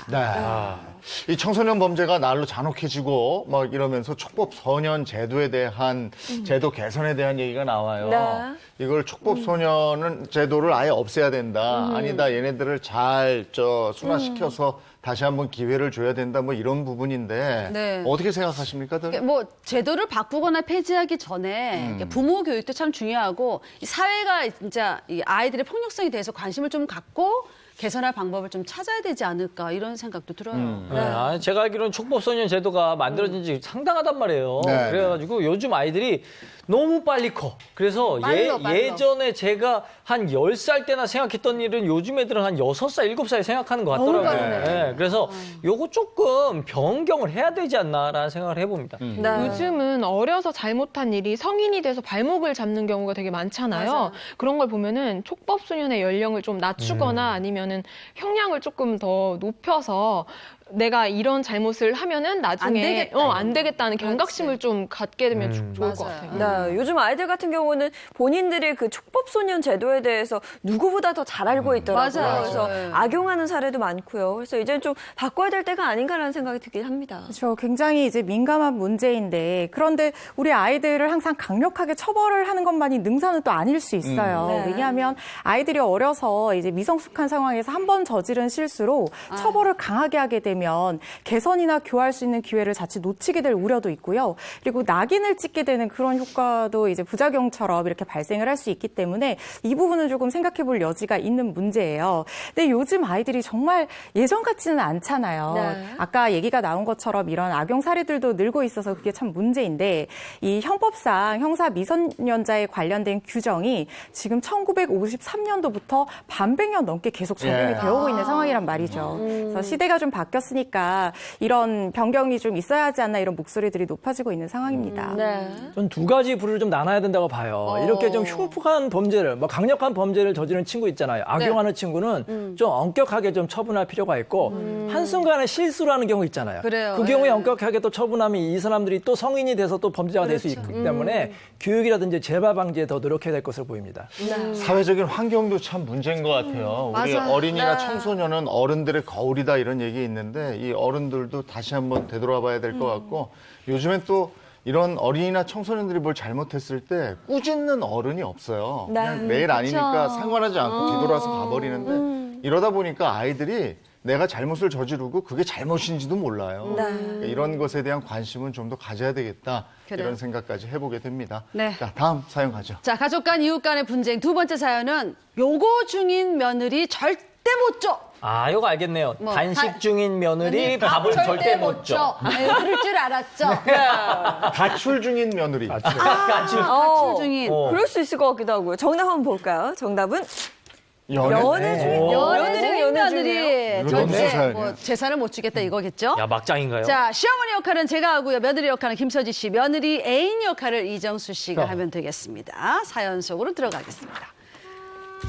이 청소년 범죄가 날로 잔혹해지고 막 이러면서 촉법 소년 제도에 대한 제도 개선에 대한 얘기가 나와요. 네. 이걸 촉법 소년은 제도를 아예 없애야 된다. 아니다. 얘네들을 잘 순화시켜서 다시 한번 기회를 줘야 된다. 뭐 이런 부분인데 네. 어떻게 생각하십니까? 다들? 뭐 제도를 바꾸거나 폐지하기 전에 부모 교육도 참 중요하고 이 사회가 진짜 이 아이들의 폭력성에 대해서 관심을 좀 갖고 개선할 방법을 좀 찾아야 되지 않을까 이런 생각도 들어요. 제가 알기로는 촉법소년 제도가 만들어진 지 상당하단 말이에요. 네. 그래가지고 요즘 아이들이 너무 빨리 커. 그래서 빨라. 예전에 제가 한 10살 때나 생각했던 일은 요즘 애들은 한 6살, 7살에 생각하는 것 너무 같더라고요. 빠르네. 네, 그래서 요거 조금 변경을 해야 되지 않나라는 생각을 해봅니다. 네. 요즘은 어려서 잘못한 일이 성인이 돼서 발목을 잡는 경우가 되게 많잖아요. 맞아. 그런 걸 보면은 촉법소년의 연령을 좀 낮추거나 아니면은 형량을 조금 더 높여서 내가 이런 잘못을 하면은 나중에 안 되겠다는 경각심을 좀 갖게 되면 좋을 것 같아요. 네, 요즘 아이들 같은 경우는 본인들이 그 촉법소년 제도에 대해서 누구보다 더 잘 알고 있더라고요. 맞아요. 그래서 네. 악용하는 사례도 많고요. 그래서 이제는 좀 바꿔야 될 때가 아닌가라는 생각이 들긴 합니다. 그렇죠. 굉장히 이제 민감한 문제인데 그런데 우리 아이들을 항상 강력하게 처벌을 하는 것만이 능사는 또 아닐 수 있어요. 네. 왜냐하면 아이들이 어려서 이제 미성숙한 상황에서 한 번 저지른 실수로 처벌을 강하게 하게 되면 개선이나 교화할 수 있는 기회를 자칫 놓치게 될 우려도 있고요. 그리고 낙인을 찍게 되는 그런 효과도 이제 부작용처럼 이렇게 발생을 할 수 있기 때문에 이 부분은 조금 생각해 볼 여지가 있는 문제예요. 근데 요즘 아이들이 정말 예전 같지는 않잖아요. 네. 아까 얘기가 나온 것처럼 이런 악용 사례들도 늘고 있어서 그게 참 문제인데 이 형법상 형사 미성년자에 관련된 규정이 지금 1953년도부터 반백년 넘게 계속 적용이 되어오고 있는 상황이란 말이죠. 그래서 시대가 좀 바뀌었으니까 이런 변경이 좀 있어야 하지 않나 이런 목소리들이 높아지고 있는 상황입니다. 네. 전 두 가지 부류를 좀 나눠야 된다고 봐요. 이렇게 좀 흉폭한 범죄를, 뭐 강력한 범죄를 저지른 친구 있잖아요. 악용하는 친구는 좀 엄격하게 좀 처분할 필요가 있고 한순간에 실수를 하는 경우 있잖아요. 그래요. 그 경우에 엄격하게 또 처분하면 이 사람들이 또 성인이 돼서 또 범죄자가 될 수 있기 때문에 교육이라든지 재발 방지에 더 노력해야 될 것으로 보입니다. 사회적인 환경도 참 문제인 것 같아요. 우리 맞아요. 어린이나 네. 청소년은 어른들의 거울이다 이런 얘기 있는데 이 어른들도 다시 한번 되돌아봐야 될 것 같고 요즘엔 또 이런 어린이나 청소년들이 뭘 잘못했을 때 꾸짖는 어른이 없어요. 그냥 내일 아니니까 상관하지 않고 뒤돌아서 가버리는데 이러다 보니까 아이들이 내가 잘못을 저지르고 그게 잘못인지도 몰라요. 그러니까 이런 것에 대한 관심은 좀 더 가져야 되겠다. 그래요. 이런 생각까지 해보게 됩니다. 네. 자, 다음 사연 가죠. 자, 가족 간, 이웃 간의 분쟁. 두 번째 사연은 요고 중인 며느리 절대 못 줘. 아, 이거 알겠네요. 뭐, 단식 중인 며느리 밥을 절대 못 줘. 그럴 줄 알았죠. 가출 중인 며느리. 가출. 가출 중인. 그럴 수 있을 것 같기도 하고요. 정답 한번 볼까요? 정답은 연애 연애 며느리, 며느리. 이거 너무 절대 사연이에요. 뭐 재산을 못 주겠다 이거겠죠? 야, 막장인가요? 자, 시어머니 역할은 제가 하고요. 며느리 역할은 김서지 씨, 며느리 애인 역할을 이정수 씨가 하면 되겠습니다. 사연 속으로 들어가겠습니다.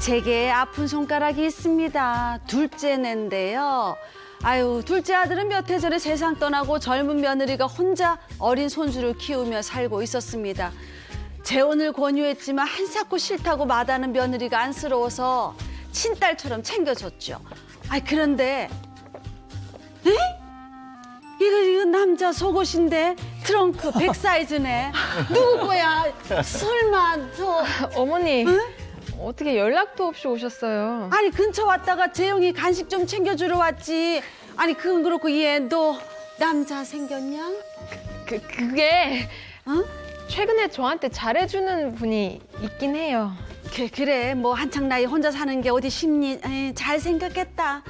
제게 아픈 손가락이 있습니다. 둘째인데요. 아유, 둘째 아들은 몇 해 전에 세상 떠나고 젊은 며느리가 혼자 어린 손주를 키우며 살고 있었습니다. 재혼을 권유했지만 한사코 싫다고 마다는 며느리가 안쓰러워서 친딸처럼 챙겨줬죠. 그런데 이거 남자 속옷인데 트렁크 100 사이즈네. 누구 거야? 설마 저 어머니, 어떻게 연락도 없이 오셨어요? 아니 근처 왔다가 재영이 간식 좀 챙겨주러 왔지. 아니 그건 그렇고 얘 너 남자 생겼냐? 그게 최근에 저한테 잘해주는 분이 있긴 해요. 그래 뭐 한창 나이 혼자 사는 게 어디 쉽니? 에이, 잘 생각했다.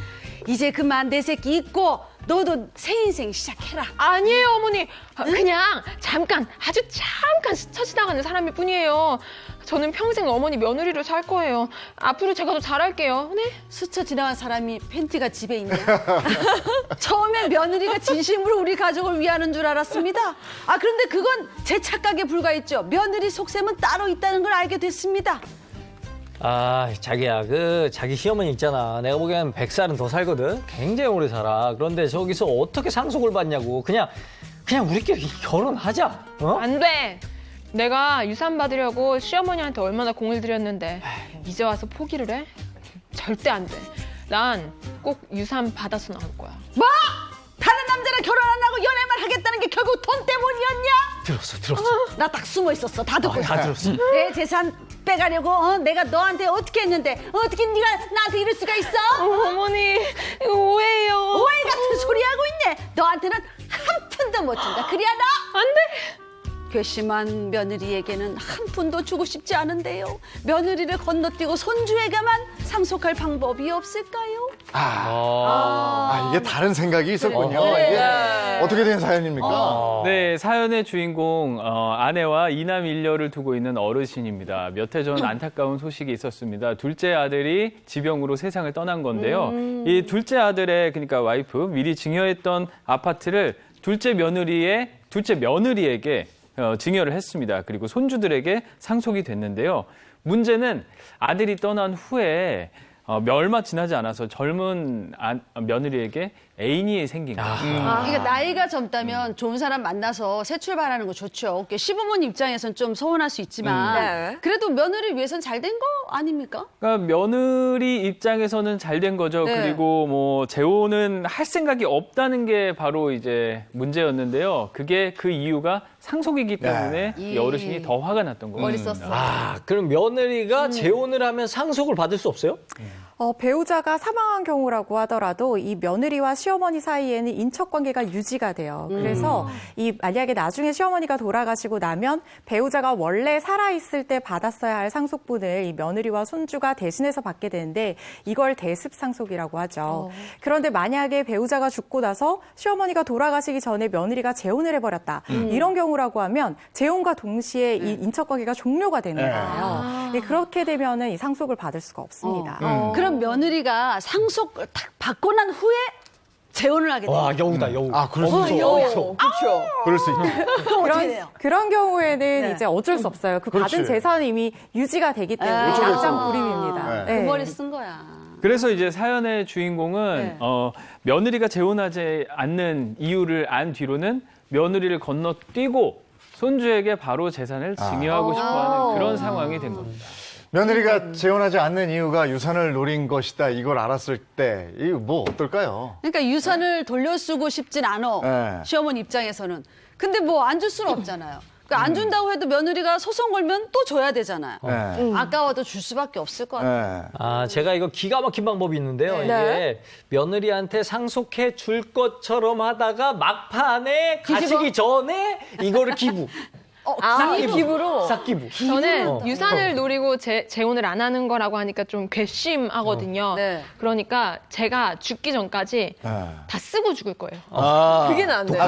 이제 그만 내 새끼 있고 너도 새 인생 시작해라. 아니에요, 어머니. 그냥 잠깐, 아주 잠깐 스쳐 지나가는 사람일 뿐이에요. 저는 평생 어머니 며느리로 살 거예요. 앞으로 제가 더 잘할게요. 네? 스쳐 지나간 사람이 팬티가 집에 있냐? 처음엔 며느리가 진심으로 우리 가족을 위하는 줄 알았습니다. 그런데 그건 제 착각에 불과했죠. 며느리 속셈은 따로 있다는 걸 알게 됐습니다. 자기야, 자기 시어머니 있잖아. 내가 보기엔 100살은 더 살거든. 굉장히 오래 살아. 그런데 저기서 어떻게 상속을 받냐고. 그냥 우리끼리 결혼하자. 안 돼. 내가 유산 받으려고 시어머니한테 얼마나 공을 들였는데 이제 와서 포기를 해? 절대 안 돼. 난 꼭 유산 받아서 나올 거야. 뭐? 다른 남자랑 결혼 안 하고 연애만 하겠다는 게 결국 돈 때문이었냐? 들었어. 나 딱 숨어 있었어. 다 듣고 다 들었어. 내 재산 빼가려고 내가 너한테 어떻게 했는데 어떻게 네가 나한테 이럴 수가 있어? 어머니, 이거 오해예요. 오해 같은 소리 하고 있네. 너한테는 한 푼도 못 준다. 그래야 너? 안 돼. 괘씸한 며느리에게는 한 푼도 주고 싶지 않은데요. 며느리를 건너뛰고 손주에게만 상속할 방법이 없을까요? 이게 다른 생각이 있었군요. 이게 어떻게 된 사연입니까? 네, 사연의 주인공 아내와 이남 일녀를 두고 있는 어르신입니다. 몇 해 전 안타까운 소식이 있었습니다. 둘째 아들이 지병으로 세상을 떠난 건데요. 이 둘째 아들의 그러니까 와이프 미리 증여했던 아파트를 둘째 며느리에게 증여를 했습니다. 그리고 손주들에게 상속이 됐는데요. 문제는 아들이 떠난 후에 얼마 지나지 않아서 젊은 며느리에게 애인이 생긴 거예요. 그러니까 나이가 젊다면 좋은 사람 만나서 새 출발하는 거 좋죠. 시부모님 입장에서는 좀 서운할 수 있지만 네. 그래도 며느리 위해서는 잘 된 거 아닙니까? 그러니까 며느리 입장에서는 잘 된 거죠. 네. 그리고 뭐 재혼은 할 생각이 없다는 게 바로 이제 문제였는데요. 그게 그 이유가 상속이기 때문에 이 어르신이 더 화가 났던 거예요. 머리 썼어. 그럼 며느리가 재혼을 하면 상속을 받을 수 없어요? 배우자가 사망한 경우라고 하더라도 이 며느리와 시어머니 사이에는 인척 관계가 유지가 돼요. 그래서 이 만약에 나중에 시어머니가 돌아가시고 나면 배우자가 원래 살아있을 때 받았어야 할 상속분을 이 며느리와 손주가 대신해서 받게 되는데 이걸 대습상속이라고 하죠. 그런데 만약에 배우자가 죽고 나서 시어머니가 돌아가시기 전에 며느리가 재혼을 해버렸다. 이런 경우라고 하면 재혼과 동시에 이 인척 관계가 종료가 되는 거예요. 그렇게 되면은 이 상속을 받을 수가 없습니다. 그럼 며느리가 상속을 딱 받고 난 후에 재혼을 하게 돼요. 와, 여우다, 여우. 그럴 수 있죠. 그렇죠. 그럴 수 있죠. 그런 경우에는 이제 어쩔 수 없어요. 그 그렇지. 받은 재산은 이미 유지가 되기 때문에 어쩌겠어. 낙장불입입니다. 네. 그 머리 쓴 거야. 그래서 이제 사연의 주인공은 며느리가 재혼하지 않는 이유를 안 뒤로는 며느리를 건너뛰고 손주에게 바로 재산을 증여하고 싶어하는 그런 상황이 된 겁니다. 며느리가 재혼하지 않는 이유가 유산을 노린 것이다. 이걸 알았을 때 이거 뭐 어떨까요? 그러니까 유산을 돌려쓰고 싶진 않아. 네. 시어머니 입장에서는. 근데 뭐 안 줄 수는 없잖아요. 그러니까 안 준다고 해도 며느리가 소송 걸면 또 줘야 되잖아요. 네. 아까워도 줄 수밖에 없을 것 같아요. 네. 제가 이거 기가 막힌 방법이 있는데요. 이게 며느리한테 상속해 줄 것처럼 하다가 막판에 가시기 전에 이거를 기부. 기부로. 싹기부. 저는 유산을 노리고 재혼을 안 하는 거라고 하니까 좀 괘씸하거든요. 네. 그러니까 제가 죽기 전까지 다 쓰고 죽을 거예요. 그게 나은데.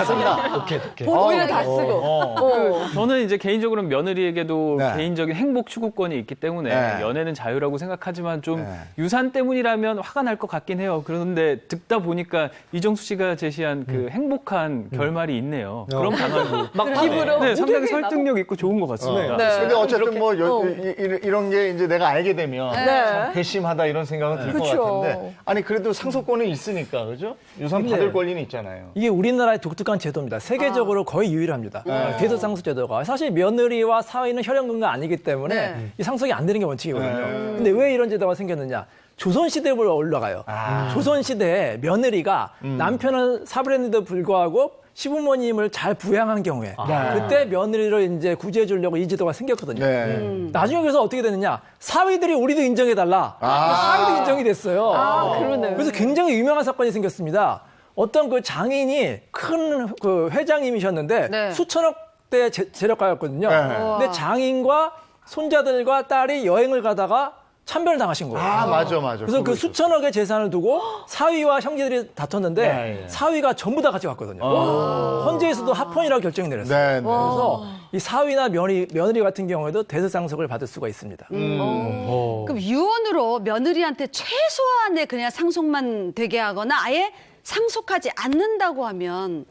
오케이. 오히려 다 쓰고. 저는 이제 개인적으로 며느리에게도 네. 개인적인 행복 추구권이 있기 때문에 네. 연애는 자유라고 생각하지만 좀 네. 유산 때문이라면 화가 날 것 같긴 해요. 그런데 듣다 보니까 이정수 씨가 제시한 그 행복한 결말이 있네요. 그런 방안도 막 기부로. 네, 상당히 설득력 있고 좋은 것 같습니다. 네. 근데 어쨌든 뭐 이런 게 이제 내가 알게 되면 참 괘씸하다 이런 생각은 들 것 그쵸. 같은데 아니 그래도 상속권은 있으니까 그죠? 유산 받을 권리는 있잖아요. 이게 우리나라의 독특한 제도입니다. 세계적으로 거의 유일합니다. 대서상속 제도가. 사실 며느리와 사위는 혈연관계가 아니기 때문에 이 상속이 안 되는 게 원칙이거든요. 근데 왜 이런 제도가 생겼느냐? 조선시대에 올라가요. 조선시대에 며느리가 남편을 사별했는데도 불구하고 시부모님을 잘 부양한 경우에 그때 며느리를 이제 구제해 주려고 이 제도가 생겼거든요. 네. 나중에 그래서 어떻게 되느냐? 사위들이 우리도 인정해달라. 사위도 인정이 됐어요. 그러네요. 그래서 굉장히 유명한 사건이 생겼습니다. 어떤 그 장인이 큰 그 회장님이셨는데 네. 수천억대 재력가였거든요. 네. 근데 장인과 손자들과 딸이 여행을 가다가 참변을 당하신 거예요. 맞아. 그래서 그 수천억의 재산을 두고 사위와 형제들이 다퉜는데 네. 사위가 전부 다 가져갔거든요. 헌재에서도 합헌이라고 결정이 내렸어요. 네. 그래서 이 사위나 며느리 같은 경우에도 대서상속을 받을 수가 있습니다. 그럼 유언으로 며느리한테 최소한의 그냥 상속만 되게 하거나 아예 상속하지 않는다고 하면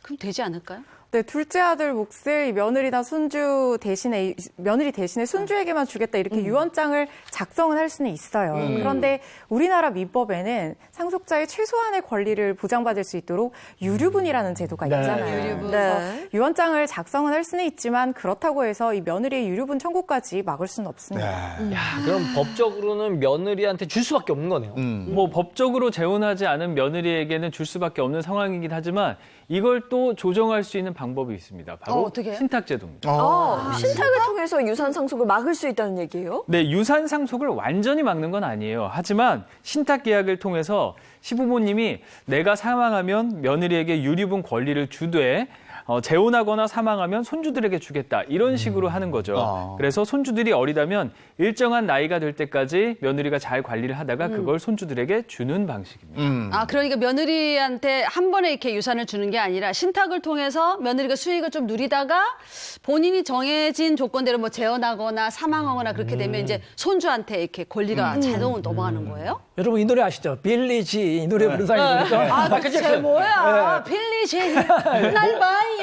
그럼 되지 않을까요? 네, 둘째 아들 몫을 이 며느리나 손주 대신에 며느리 대신에 손주에게만 주겠다 이렇게 유언장을 작성을 할 수는 있어요. 그런데 우리나라 민법에는 상속자의 최소한의 권리를 보장받을 수 있도록 유류분이라는 제도가 있잖아요. 유류분. 그래서 네. 유언장을 작성은 할 수는 있지만 그렇다고 해서 이 며느리의 유류분 청구까지 막을 수는 없습니다. 야, 그럼 법적으로는 며느리한테 줄 수밖에 없는 거네요. 뭐 법적으로 재혼하지 않은 며느리에게는 줄 수밖에 없는 상황이긴 하지만 이걸 또 조정할 수 있는 방법이 있습니다. 바로 어떻게 해요? 신탁제도입니다. 신탁을 통해서 유산 상속을 막을 수 있다는 얘기예요? 네, 유산 상속을 완전히 막는 건 아니에요. 하지만 신탁 계약을 통해서 시부모님이 내가 사망하면 며느리에게 유류분 권리를 주되 재혼하거나 사망하면 손주들에게 주겠다. 이런 식으로 하는 거죠. 그래서 손주들이 어리다면 일정한 나이가 될 때까지 며느리가 잘 관리를 하다가 그걸 손주들에게 주는 방식입니다. 그러니까 며느리한테 한 번에 이렇게 유산을 주는 게 아니라 신탁을 통해서 며느리가 수익을 좀 누리다가 본인이 정해진 조건대로 뭐 재혼하거나 사망하거나 그렇게 되면 이제 손주한테 이렇게 권리가 자동으로 넘어가는 거예요? 여러분 이 노래 아시죠? 빌리지 이 노래 부른 사람이 누구죠? 쟤 뭐야? 빌리지 날 봐요.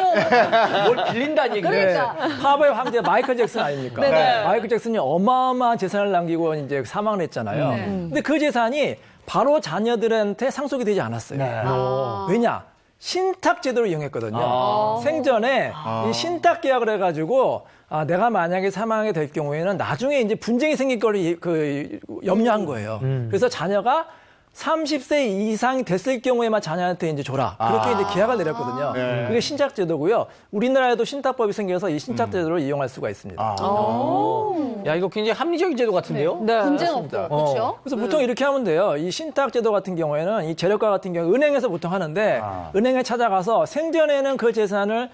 뭘 빌린다는 얘기예요. 그러니까. 팝의 황제 마이클 잭슨 아닙니까? 네네. 마이클 잭슨이 어마어마한 재산을 남기고 이제 사망을 했잖아요. 근데 그 재산이 바로 자녀들한테 상속이 되지 않았어요. 왜냐? 신탁 제도를 이용했거든요. 생전에 이 신탁 계약을 해가지고 내가 만약에 사망하게 될 경우에는 나중에 이제 분쟁이 생길 거를 염려한 거예요. 그래서 자녀가 30세 이상이 됐을 경우에만 자녀한테 이제 줘라. 그렇게 이제 계약을 내렸거든요. 그게 신탁 제도고요. 우리나라에도 신탁법이 생겨서 이 신탁 제도를 이용할 수가 있습니다. 야, 이거 굉장히 합리적인 제도 같은데요? 네. 분쟁 없고, 그렇죠? 그래서 보통 이렇게 하면 돼요. 이 신탁 제도 같은 경우에는 이 재력가 같은 경우 은행에서 보통 하는데 은행에 찾아가서 생전에는 그 재산을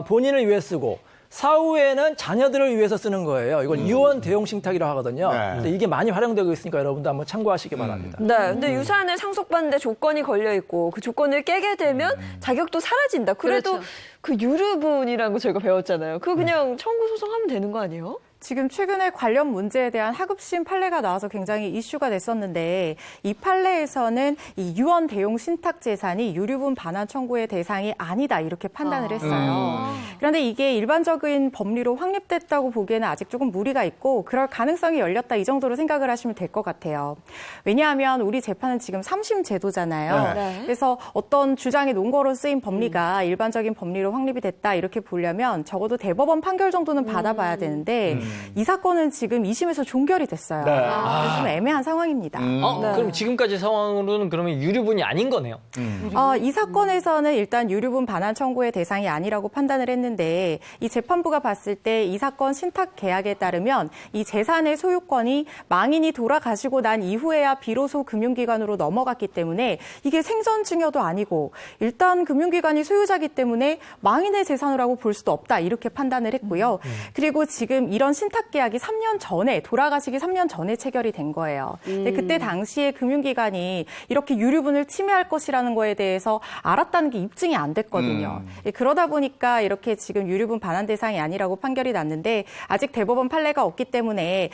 본인을 위해 쓰고 사후에는 자녀들을 위해서 쓰는 거예요. 이걸 유언 대용 신탁이라고 하거든요. 그래서 이게 많이 활용되고 있으니까 여러분도 한번 참고하시기 바랍니다. 네, 근데 유산을 상속받는데 조건이 걸려 있고 그 조건을 깨게 되면 자격도 사라진다. 그래도 그렇죠. 그 유류분이라는 거 저희가 배웠잖아요. 그거 그냥 청구 소송하면 되는 거 아니에요? 지금 최근에 관련 문제에 대한 하급심 판례가 나와서 굉장히 이슈가 됐었는데 이 판례에서는 이 유언 대용 신탁 재산이 유류분 반환 청구의 대상이 아니다 이렇게 판단을 했어요. 그런데 이게 일반적인 법리로 확립됐다고 보기에는 아직 조금 무리가 있고 그럴 가능성이 열렸다 이 정도로 생각을 하시면 될 것 같아요. 왜냐하면 우리 재판은 지금 3심 제도잖아요. 네. 그래서 어떤 주장의 논거로 쓰인 법리가 일반적인 법리로 확립이 됐다 이렇게 보려면 적어도 대법원 판결 정도는 받아봐야 되는데 이 사건은 지금 2심에서 종결이 됐어요. 그래서 좀 애매한 상황입니다. 그럼 지금까지 상황으로는 그러면 유류분이 아닌 거네요. 이 사건에서는 일단 유류분 반환 청구의 대상이 아니라고 판단을 했는데 이 재판부가 봤을 때 이 사건 신탁 계약에 따르면 이 재산의 소유권이 망인이 돌아가시고 난 이후에야 비로소 금융기관으로 넘어갔기 때문에 이게 생전 증여도 아니고 일단 금융기관이 소유자이기 때문에 망인의 재산이라고 볼 수도 없다 이렇게 판단을 했고요. 그리고 지금 이런 신탁 계약이 3년 전에 돌아가시기 3년 전에 체결이 된 거예요. 근데 그때 당시에 금융기관이 이렇게 유류분을 침해할 것이라는 거에 대해서 알았다는 게 입증이 안 됐거든요. 그러다 보니까 이렇게 지금 유류분 반환 대상이 아니라고 판결이 났는데 아직 대법원 판례가 없기 때문에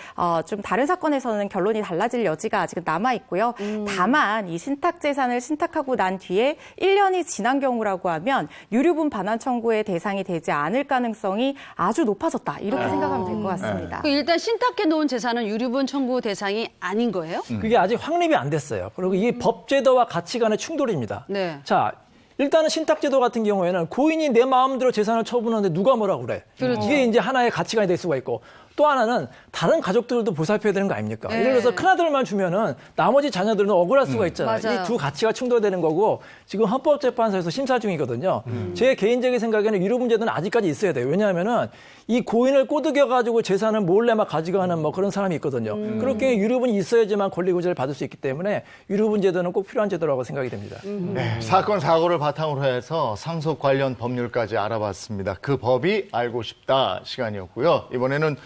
좀 다른 사건에서는 결론이 달라질 여지가 아직은 남아 있고요. 다만 이 신탁 재산을 신탁하고 난 뒤에 1년이 지난 경우라고 하면 유류분 반환 청구의 대상이 되지 않을 가능성이 아주 높아졌다 이렇게 생각하면 될 것 같습니다. 일단 신탁해 놓은 재산은 유류분 청구 대상이 아닌 거예요? 그게 아직 확립이 안 됐어요. 그리고 이게 법제도와 가치 간의 충돌입니다. 네. 자, 일단은 신탁제도 같은 경우에는 고인이 내 마음대로 재산을 처분하는데 누가 뭐라고 그래. 그렇죠. 이게 이제 하나의 가치관이 될 수가 있고 또 하나는 다른 가족들도 보살펴야 되는 거 아닙니까? 네. 예를 들어서 큰아들만 주면은 나머지 자녀들은 억울할 수가 있잖아요. 맞아요. 이 두 가치가 충돌되는 거고 지금 헌법재판소에서 심사 중이거든요. 제 개인적인 생각에는 유류분제도는 아직까지 있어야 돼요. 왜냐하면은 이 고인을 꼬드겨가지고 재산을 몰래 막 가져가는 뭐 그런 사람이 있거든요. 그렇게 유류분이 있어야지만 권리구제를 받을 수 있기 때문에 유류분제도는 꼭 필요한 제도라고 생각이 됩니다. 네, 사건 사고를 바탕으로 해서 상속 관련 법률까지 알아봤습니다. 그 법이 알고 싶다 시간이었고요. 이번에는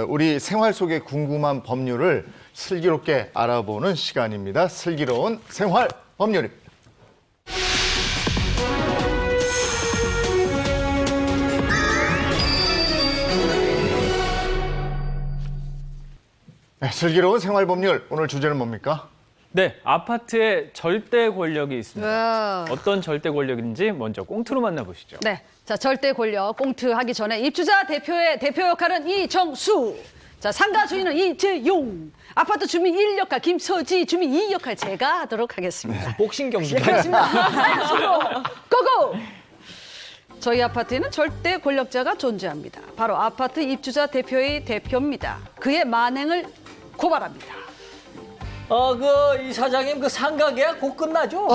우리 생활 속에 궁금한 법률을 슬기롭게 알아보는 시간입니다. 슬기로운 생활 법률입니다. 네, 슬기로운 생활 법률 오늘 주제는 뭡니까? 네, 아파트에 절대 권력이 있습니다. 어떤 절대 권력인지 먼저 꽁트로 만나보시죠. 네. 자, 절대 권력 꽁트 하기 전에 입주자 대표의 대표 역할은 이정수. 자, 상가 주인은 이재용. 아파트 주민 1 역할 김서지, 주민 2 역할 제가 하도록 하겠습니다. 복싱 경기. 시작하겠습니다. 서로 고고! 저희 아파트에는 절대 권력자가 존재합니다. 바로 아파트 입주자 대표의 대표입니다. 그의 만행을 고발합니다. 이 사장님 그 상가 계약 곧 끝나죠?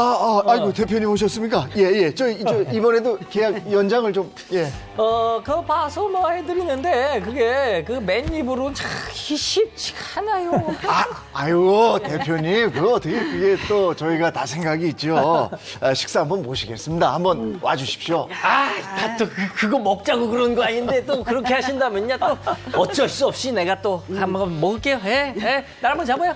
아이고 대표님 오셨습니까? 예. 저 이번에도 계약 연장을 좀 예. 그거 봐서 뭐 해드리는데 그게 그 맨입으로 참 쉽지가 않아요. 아유 대표님 그게 또 저희가 다 생각이 있죠. 식사 한번 모시겠습니다. 한번 와주십시오. 다 또 그거 먹자고 그런 거 아닌데 또 그렇게 하신다면요 또 어쩔 수 없이 내가 또 한번 먹을게요. 날 한번 잡아요.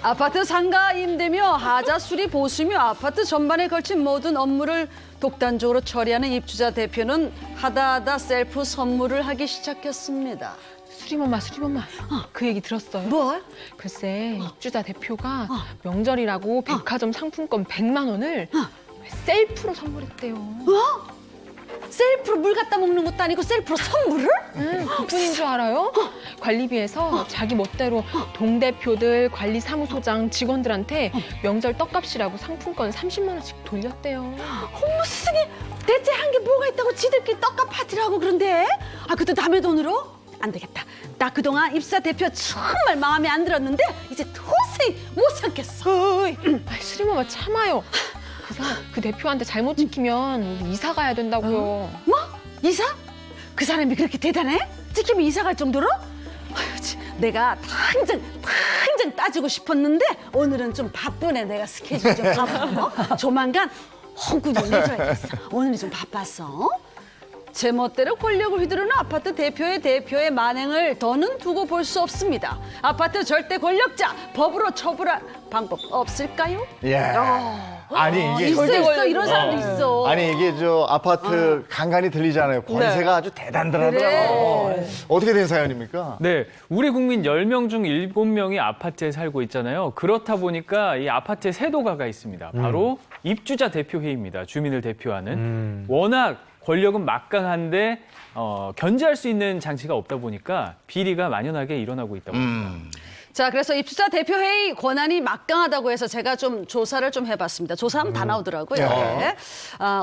아파트 상가 임대며 하자 수리 보수며 아파트 전반에 걸친 모든 업무를 독단적으로 처리하는 입주자 대표는 하다하다 셀프 선물을 하기 시작했습니다. 수리엄마, 그 얘기 들었어요? 뭐? 글쎄, 입주자 대표가 명절이라고 백화점 상품권 100만 원을 셀프로 선물했대요. 셀프로 물 갖다 먹는 것도 아니고 셀프로 선물을? 그뿐인 줄 알아요? 관리비에서 자기 멋대로 동대표들, 관리사무소장, 직원들한테 명절 떡값이라고 상품권 30만 원씩 돌렸대요. 어머 세상에, 대체 한 게 뭐가 있다고 지들끼리 떡값 파티라고 그런데? 아, 그것도 남의 돈으로? 안 되겠다. 나 그동안 입사 대표 정말 마음에 안 들었는데 이제 도저히 못 참겠어. 스리마마 참아요. 그 대표한테 잘못 찍히면 우리 이사 가야 된다고요. 뭐? 이사? 그 사람이 그렇게 대단해? 찍히면 이사 갈 정도로? 아유, 내가 당장 따지고 싶었는데 오늘은 좀 바쁘네. 내가 스케줄 좀 바빠. 조만간 홍구 좀 내줘야겠어. 오늘이 좀 바빴어. 제 멋대로 권력을 휘두르는 아파트 대표의 만행을 더는 두고 볼 수 없습니다. 아파트 절대 권력자 법으로 처벌할 방법 없을까요? 예. 아니 이게 있어 이런 사람도 있어. 아니 이게 저 아파트 간간히 들리잖아요. 권세가 아주 대단하더라고요. 그래. 어떻게 된 사연입니까? 네, 우리 국민 10명 중 7명이 아파트에 살고 있잖아요. 그렇다 보니까 이 아파트에 세도가가 있습니다. 바로 입주자 대표회의입니다. 주민을 대표하는. 워낙 권력은 막강한데 견제할 수 있는 장치가 없다 보니까 비리가 만연하게 일어나고 있다고 합니다. 자, 그래서 입주자 대표회의 권한이 막강하다고 해서 제가 좀 조사를 좀 해봤습니다. 조사하면 다 나오더라고요. 네.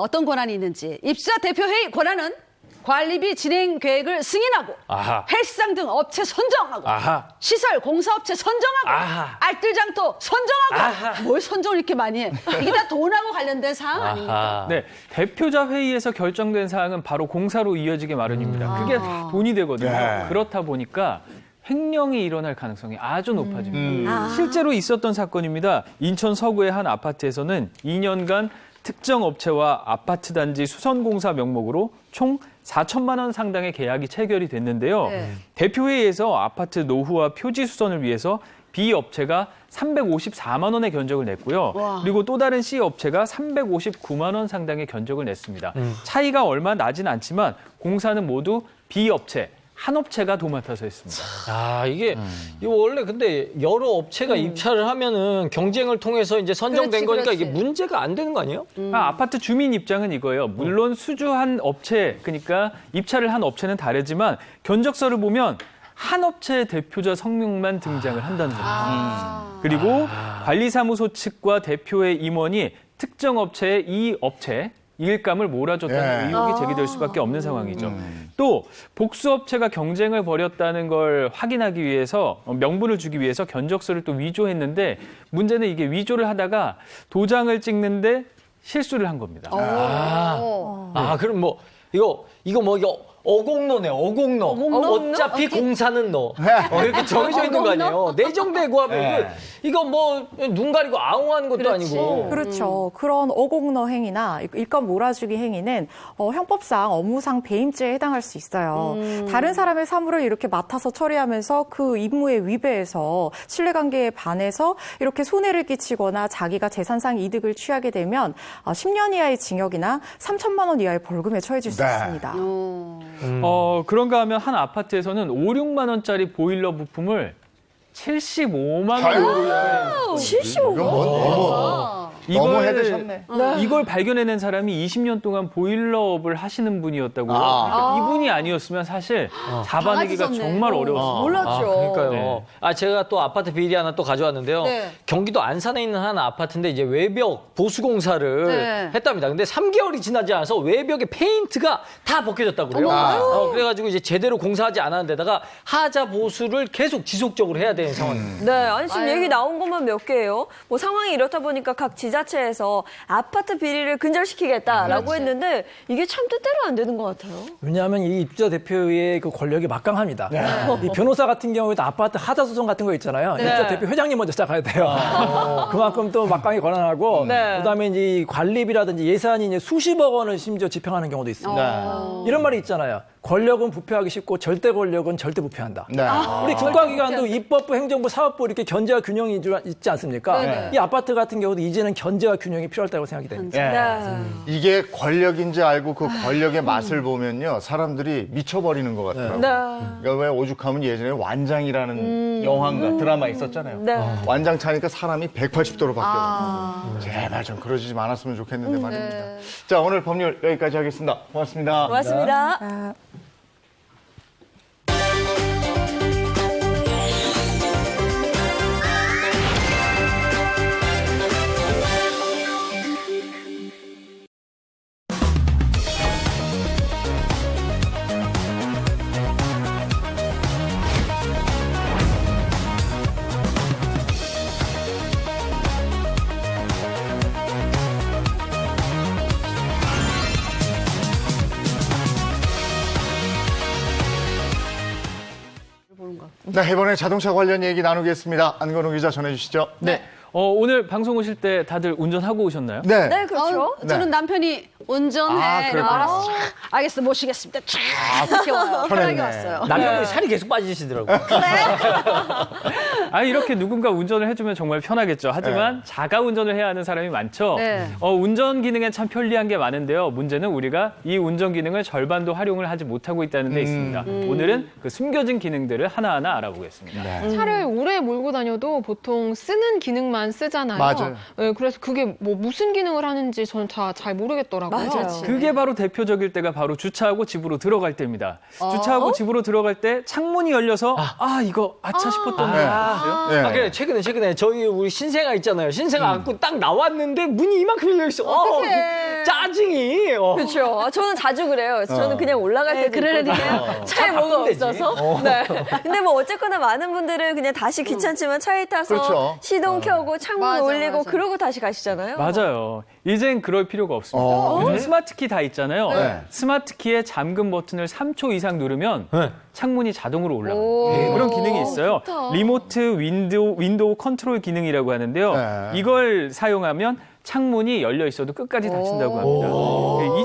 어떤 권한이 있는지. 입주자 대표회의 권한은 관리비 진행 계획을 승인하고 아하. 헬스장 등 업체 선정하고 아하. 시설 공사업체 선정하고 아하. 알뜰장터 선정하고 아하. 뭘 선정을 이렇게 많이 해. 이게 다 돈하고 관련된 사항 아닙니까? 네, 대표자 회의에서 결정된 사항은 바로 공사로 이어지게 마련입니다. 그게 다 돈이 되거든요. 네. 그렇다 보니까 횡령이 일어날 가능성이 아주 높아집니다. 실제로 있었던 사건입니다. 인천 서구의 한 아파트에서는 2년간 특정 업체와 아파트 단지 수선공사 명목으로 총 4천만 원 상당의 계약이 체결이 됐는데요. 네. 대표회의에서 아파트 노후와 표지 수선을 위해서 B 업체가 354만 원의 견적을 냈고요. 와. 그리고 또 다른 C 업체가 359만 원 상당의 견적을 냈습니다. 차이가 얼마 나진 않지만 공사는 모두 B 업체, 한 업체가 도맡아서 했습니다. 아, 이게 원래 근데 여러 업체가 입찰을 하면은 경쟁을 통해서 이제 선정된 그렇지, 거니까 그렇지. 이게 문제가 안 되는 거 아니에요? 아파트 주민 입장은 이거예요. 물론 수주한 업체, 그러니까 입찰을 한 업체는 다르지만 견적서를 보면 한 업체의 대표자 성명만 등장을 한다는 겁니다. 그리고 관리사무소 측과 대표의 임원이 특정 업체의 이 업체, 일감을 몰아줬다는 의혹이 제기될 수밖에 없는 상황이죠. 또 복수업체가 경쟁을 벌였다는 걸 확인하기 위해서 명분을 주기 위해서 견적서를 또 위조했는데 문제는 이게 위조를 하다가 도장을 찍는데 실수를 한 겁니다. 그럼 뭐 이거 어공노네, 어공노. 어차피 공사는 너. 이렇게 정해져 있는 거 아니에요. 내정되고 하면 이거 뭐 눈 가리고 아웅하는 것도 아니고. 그렇죠. 그런 어공너 행위나 일감 몰아주기 행위는 형법상 업무상 배임죄에 해당할 수 있어요. 다른 사람의 사물을 이렇게 맡아서 처리하면서 그 임무에 위배해서 신뢰관계에 반해서 이렇게 손해를 끼치거나 자기가 재산상 이득을 취하게 되면 10년 이하의 징역이나 3천만 원 이하의 벌금에 처해질 수 있습니다. 그런가 하면 한 아파트에서는 5, 6만 원짜리 보일러 부품을 75만 원. 75만 원? 너무 해드셨네. 이걸 발견해낸 사람이 20년 동안 보일러업을 하시는 분이었다고요. 그러니까 이분이 아니었으면 사실 잡아내기가 강아지 정말 어려웠습니다. 몰랐죠. 그러니까요. 네. 제가 또 아파트 비리 하나 또 가져왔는데요. 네. 경기도 안산에 있는 한 아파트인데 이제 외벽 보수 공사를 네. 했답니다. 근데 3개월이 지나지 않아서 외벽에 페인트가 다 벗겨졌다고 그래요. 그래가지고 이제 제대로 공사하지 않았는데다가 하자 보수를 계속 지속적으로 해야 되는 상황입니다. 네, 아니 지금 얘기 나온 것만 몇 개예요. 뭐 상황이 이렇다 보니까 각 지자체에서 아파트 비리를 근절시키겠다라고 했는데 이게 참 뜻대로 안 되는 것 같아요. 왜냐하면 이 입주자 대표의 그 권력이 막강합니다. 이 변호사 같은 경우에도 아파트 하자 소송 같은 거 있잖아요. 입주자 대표 회장님 먼저 시작해야 돼요. 그만큼 또 막강히 권한하고 그다음에 이제 관리비라든지 예산이 이제 수십억 원을 심지어 집행하는 경우도 있습니다. 이런 말이 있잖아요. 권력은 부패하기 쉽고 절대 권력은 절대 부패한다. 네. 우리 국가기관도 입법부, 행정부, 사법부 이렇게 견제와 균형이 있지 않습니까? 네네. 이 아파트 같은 경우도 이제는 견제와 균형이 필요하다고 생각이 됩니다. 예. 이게 권력인지 알고 그 권력의 맛을 보면요. 사람들이 미쳐버리는 것 같더라고요. 그러니까 왜 오죽하면 예전에 완장이라는 영화인가 드라마 있었잖아요. 완장 차니까 사람이 180도로 바뀌어요. 제발 좀 그러지 않았으면 좋겠는데 말입니다. 자, 오늘 법률 여기까지 하겠습니다. 고맙습니다. 고맙습니다. 네, 이번에 자동차 관련 얘기 나누겠습니다. 안건우 기자 전해주시죠. 네. 오늘 방송 오실 때 다들 운전하고 오셨나요? 네. 네, 그렇죠. 저는 남편이 운전해. 아, 그랬구나. 알겠어, 모시겠습니다. 이렇게 와요. 편하게 편했네. 왔어요. 남편분이 살이 계속 빠지시더라고요. 아니, 이렇게 누군가 운전을 해주면 정말 편하겠죠. 하지만 자가 운전을 해야 하는 사람이 많죠. 네. 운전 기능엔 참 편리한 게 많은데요. 문제는 우리가 이 운전 기능을 절반도 활용을 하지 못하고 있다는 데 있습니다. 오늘은 그 숨겨진 기능들을 하나하나 알아보겠습니다. 차를 오래 몰고 다녀도 보통 쓰는 기능만 쓰잖아요. 맞아요. 네, 그래서 그게 뭐 무슨 기능을 하는지 저는 다 잘 모르겠더라고요. 맞아요. 그게 바로 대표적일 때가 바로 주차하고 집으로 들어갈 때입니다. 주차하고 집으로 들어갈 때 창문이 열려서 이거 아차 싶었던 분 있어요? 네. 아, 그래. 최근에 저희 우리 신생아 있잖아요. 신생아 안고 딱 나왔는데 문이 이만큼 열려 있어. 짜증이. 그렇죠. 저는 자주 그래요. 그래서 저는 그냥 올라갈 때도 있거든요. 차에 뭐가 바꾸면 되지. 없어서. 네. 근데 뭐 어쨌거나 많은 분들은 그냥 다시 귀찮지만 차에 타서 그렇죠. 시동 켜고 창문 맞아, 올리고 맞아. 그러고 다시 가시잖아요. 맞아요. 이젠 그럴 필요가 없습니다. 요즘 스마트키 다 있잖아요. 네. 스마트키의 잠금 버튼을 3초 이상 누르면 네. 창문이 자동으로 오. 올라가요. 그런 기능이 있어요. 좋다. 리모트 윈도우 컨트롤 기능이라고 하는데요. 네. 이걸 사용하면 창문이 열려 있어도 끝까지 닫힌다고 합니다.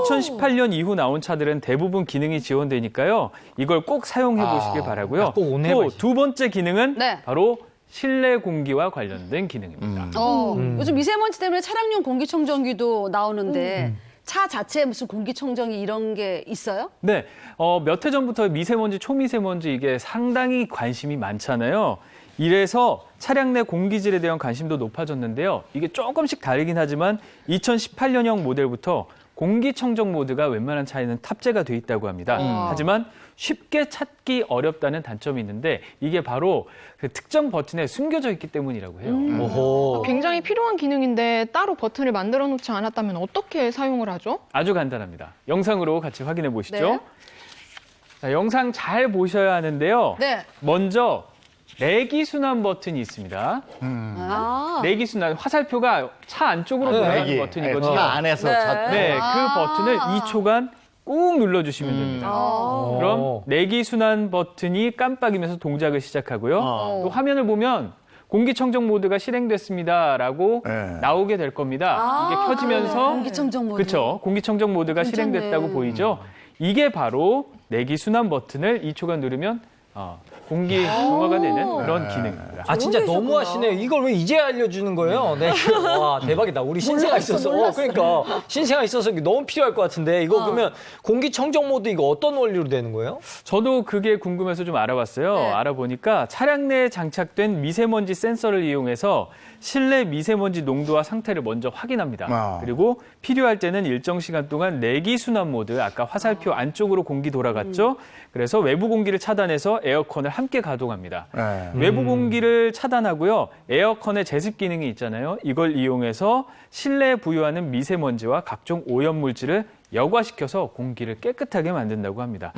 2018년 이후 나온 차들은 대부분 기능이 지원되니까요. 이걸 꼭 사용해 보시길 바라고요. 꼭 오늘 또 해봐야지. 두 번째 기능은 네. 바로 실내 공기와 관련된 기능입니다. 요즘 미세먼지 때문에 차량용 공기청정기도 나오는데 차 자체에 무슨 공기청정기 이런 게 있어요? 네, 몇 해 전부터 미세먼지, 초미세먼지 이게 상당히 관심이 많잖아요. 이래서 차량 내 공기질에 대한 관심도 높아졌는데요. 이게 조금씩 다르긴 하지만 2018년형 모델부터 공기청정 모드가 웬만한 차에는 탑재가 돼 있다고 합니다. 하지만 쉽게 찾기 어렵다는 단점이 있는데 이게 바로 그 특정 버튼에 숨겨져 있기 때문이라고 해요. 오호. 굉장히 필요한 기능인데 따로 버튼을 만들어 놓지 않았다면 어떻게 사용을 하죠? 아주 간단합니다. 영상으로 같이 확인해 보시죠. 네. 자, 영상 잘 보셔야 하는데요. 네. 먼저 내기순환 버튼이 있습니다. 내기순환, 화살표가 차 안쪽으로 돌아가는 내기. 버튼이거든요. 차 안에서 네, 그 버튼을 2초간 꾹 눌러주시면 됩니다. 그럼 내기순환 버튼이 깜빡이면서 동작을 시작하고요. 또 화면을 보면 공기청정 모드가 실행됐습니다라고 네. 나오게 될 겁니다. 이게 켜지면서 공기청정 모드. 그렇죠. 공기청정 모드가 괜찮네. 실행됐다고 보이죠. 이게 바로 내기순환 버튼을 2초간 누르면 공기 중화가 되는 그런 기능입니다. 아 진짜 너무 하시네요. 이걸 왜 이제 알려주는 거예요? 네. 와 대박이다. 우리 신생아 있어서. 그러니까 신생아 있어서 너무 필요할 것 같은데 이거 그러면 공기청정 모드 이거 어떤 원리로 되는 거예요? 저도 그게 궁금해서 좀 알아봤어요. 네. 알아보니까 차량 내에 장착된 미세먼지 센서를 이용해서 실내 미세먼지 농도와 상태를 먼저 확인합니다. 그리고 필요할 때는 일정 시간 동안 내기 순환 모드, 아까 화살표 안쪽으로 공기 돌아갔죠? 그래서 외부 공기를 차단해서 에어컨을 함께 가동합니다. 외부 공기를 차단하고요. 에어컨의 제습 기능이 있잖아요. 이걸 이용해서 실내에 부유하는 미세먼지와 각종 오염 물질을 여과시켜서 공기를 깨끗하게 만든다고 합니다.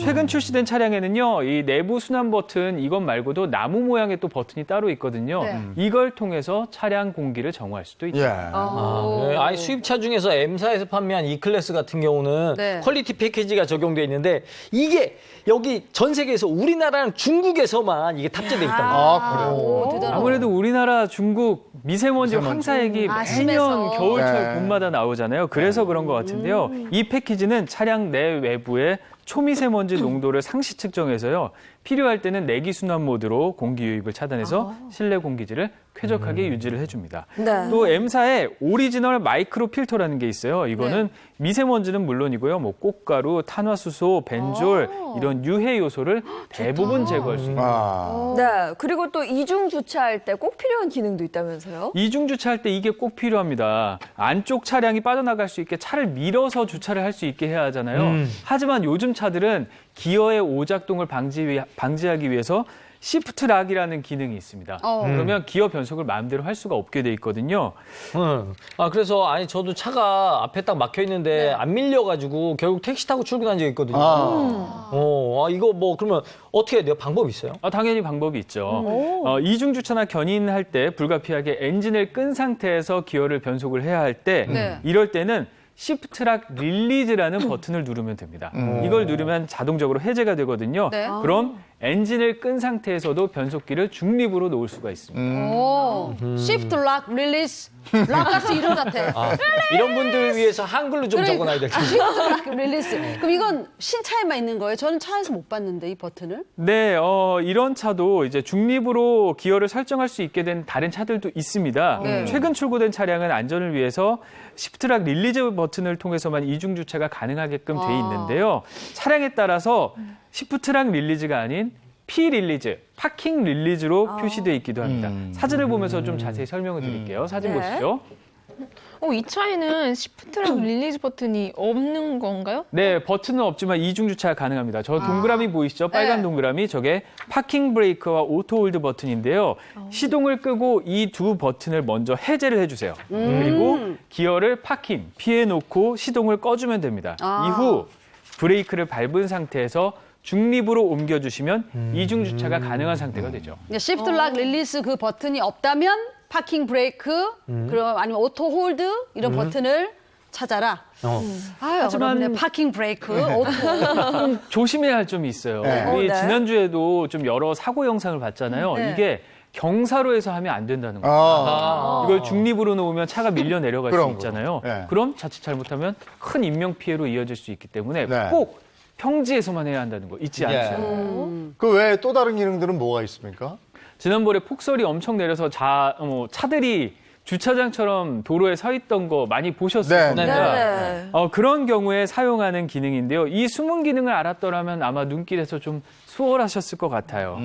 최근 출시된 차량에는요, 이 내부 순환 버튼 이것 말고도 나무 모양의 또 버튼이 따로 있거든요. 네. 이걸 통해서 차량 공기를 정화할 수도 있죠. 네. 아니 수입차 중에서 M사에서 판매한 E-클래스 같은 경우는 네. 퀄리티 패키지가 적용돼 있는데 이게 여기 전 세계에서 우리나라랑 중국에서만 이게 탑재돼 있다. 그래요? 오, 대단하다. 아무래도 우리나라, 중국 미세먼지 황사액이 심해서. 매년 겨울철 네. 봄마다 나오잖아요. 그래서 그런 것 같은데요. 이 패키지는 차량 내 외부에 초미세먼지 농도를 상시 측정해서요. 필요할 때는 내기 순환 모드로 공기 유입을 차단해서 실내 공기질을 쾌적하게 유지를 해줍니다. 네. 또 M사의 오리지널 마이크로 필터라는 게 있어요. 이거는 미세먼지는 물론이고요. 뭐 꽃가루, 탄화수소, 벤졸 이런 유해 요소를 대부분 제거할 수 있습니다. 아. 네. 그리고 또 이중 주차할 때 꼭 필요한 기능도 있다면서요? 이중 주차할 때 이게 꼭 필요합니다. 안쪽 차량이 빠져나갈 수 있게 차를 밀어서 주차를 할 수 있게 해야 하잖아요. 하지만 요즘 차들은 기어의 오작동을 방지하기 위해서 시프트 락이라는 기능이 있습니다. 그러면 기어 변속을 마음대로 할 수가 없게 돼 있거든요. 그래서 아니 저도 차가 앞에 딱 막혀 있는데 안 밀려가지고 결국 택시 타고 출근한 적이 있거든요. 이거 뭐 그러면 어떻게 해야 돼요? 방법 있어요? 당연히 방법이 있죠. 이중 주차나 견인할 때 불가피하게 엔진을 끈 상태에서 기어를 변속을 해야 할 때 이럴 때는 시프트락 릴리즈라는 버튼을 누르면 됩니다. 이걸 누르면 자동적으로 해제가 되거든요. 네. 그럼 엔진을 끈 상태에서도 변속기를 중립으로 놓을 수가 있습니다. Shift lock, release. 락가스 이름 같아. 이런 분들을 위해서 한글로 좀 적어놔야 될 텐데. Shift lock, release. 그럼 이건 신차에만 있는 거예요? 저는 차에서 못 봤는데 이 버튼을. 네, 이런 차도 이제 중립으로 기어를 설정할 수 있게 된 다른 차들도 있습니다. 최근 출고된 차량은 안전을 위해서 시프트락 릴리즈 버튼을 통해서만 이중 주차가 가능하게끔 돼 있는데요. 차량에 따라서 시프트락 릴리즈가 아닌 P 릴리즈, 파킹 릴리즈로 표시되어 있기도 합니다. 사진을 보면서 좀 자세히 설명을 드릴게요. 사진 네. 보시죠. 이 차에는 시프트랑 릴리즈 버튼이 없는 건가요? 네, 버튼은 없지만 이중 주차가 가능합니다. 저 동그라미 보이시죠? 빨간 동그라미. 저게 파킹 브레이크와 오토 홀드 버튼인데요. 시동을 끄고 이 두 버튼을 먼저 해제를 해주세요. 그리고 기어를 파킹, 피해놓고 시동을 꺼주면 됩니다. 이후 브레이크를 밟은 상태에서 중립으로 옮겨주시면 이중 주차가 가능한 상태가 되죠. Shift lock, release 그 버튼이 없다면 파킹 브레이크, 그럼 아니면 오토 홀드 이런 버튼을 찾아라. 하지만 어렵네. 파킹 브레이크, 오토. 좀 조심해야 할 점이 있어요. 네. 우리 네. 지난주에도 좀 여러 사고 영상을 봤잖아요. 네. 이게 경사로에서 하면 안 된다는 거예요. 이걸 중립으로 놓으면 차가 밀려 내려갈 수 그럼, 있잖아요. 네. 그럼 자칫 잘못하면 큰 인명 피해로 이어질 수 있기 때문에 네. 꼭 평지에서만 해야 한다는 거 잊지 않으세요. 그 외에 또 다른 기능들은 뭐가 있습니까? 지난번에 폭설이 엄청 내려서 차들이 주차장처럼 도로에 서 있던 거 많이 보셨을 네. 겁니다. 네. 그런 경우에 사용하는 기능인데요. 이 숨은 기능을 알았더라면 아마 눈길에서 좀 수월하셨을 것 같아요.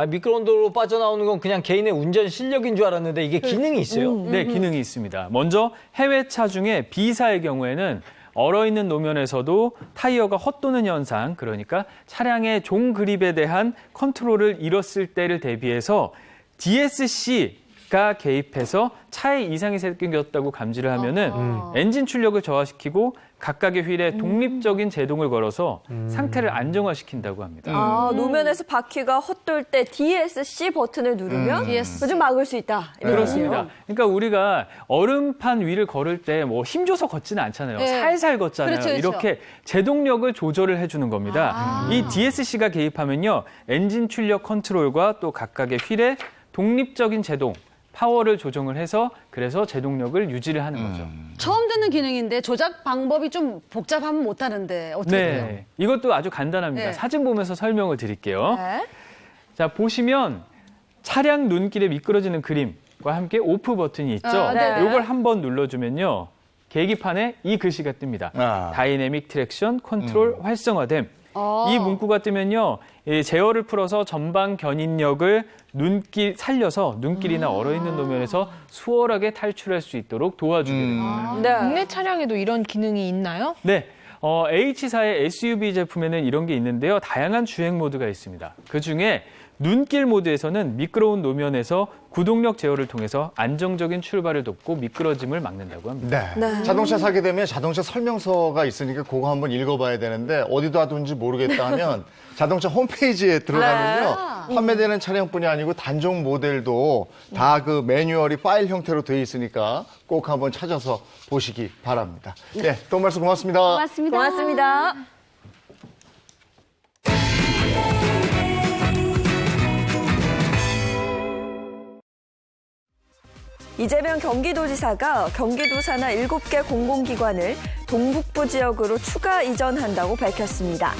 미끄러운 빠져나오는 건 그냥 개인의 운전 실력인 줄 알았는데 이게 기능이 있어요? 네, 기능이 있습니다. 먼저 해외 차 중에 B사의 경우에는 얼어있는 노면에서도 타이어가 헛도는 현상, 그러니까 차량의 종 그립에 대한 컨트롤을 잃었을 때를 대비해서 DSC가 개입해서 차에 이상이 생겼다고 감지를 하면은 엔진 출력을 저하시키고 각각의 휠에 독립적인 제동을 걸어서 상태를 안정화시킨다고 합니다. 노면에서 바퀴가 헛돌 때 DSC 버튼을 누르면 좀 막을 수 있다. 그렇습니다. 그러니까 우리가 얼음판 위를 걸을 때 뭐 힘줘서 걷지는 않잖아요. 네. 살살 걷잖아요. 그렇죠, 그렇죠. 이렇게 제동력을 조절을 해주는 겁니다. 이 DSC가 개입하면요. 엔진 출력 컨트롤과 또 각각의 휠에 독립적인 제동, 파워를 조정을 해서 그래서 제동력을 유지를 하는 거죠. 처음 듣는 기능인데 조작 방법이 좀 복잡하면 못하는데 어떻게 해요? 네, 이것도 아주 간단합니다. 네. 사진 보면서 설명을 드릴게요. 네. 자, 보시면 차량 눈길에 미끄러지는 그림과 함께 오프 버튼이 있죠. 네. 이걸 한번 눌러주면요. 계기판에 이 글씨가 뜹니다. 다이내믹 트랙션 컨트롤 활성화됨. 이 문구가 뜨면요. 이 제어를 풀어서 전방 견인력을 살려서 눈길이나 얼어있는 노면에서 수월하게 탈출할 수 있도록 도와주게 됩니다. 네. 국내 차량에도 이런 기능이 있나요? 네. H사의 SUV 제품에는 이런 게 있는데요. 다양한 주행 모드가 있습니다. 그중에 눈길 모드에서는 미끄러운 노면에서 구동력 제어를 통해서 안정적인 출발을 돕고 미끄러짐을 막는다고 합니다. 네. 자동차 사게 되면 자동차 설명서가 있으니까 그거 한번 읽어봐야 되는데 어디다 둔지 모르겠다 하면 자동차 홈페이지에 들어가면요. 판매되는 차량뿐이 아니고 단종 모델도 다 그 매뉴얼이 파일 형태로 되어 있으니까 꼭 한번 찾아서 보시기 바랍니다. 네, 또 말씀 고맙습니다. 고맙습니다. 이재명 경기도지사가 경기도 산하 7개 공공기관을 동북부 지역으로 추가 이전한다고 밝혔습니다.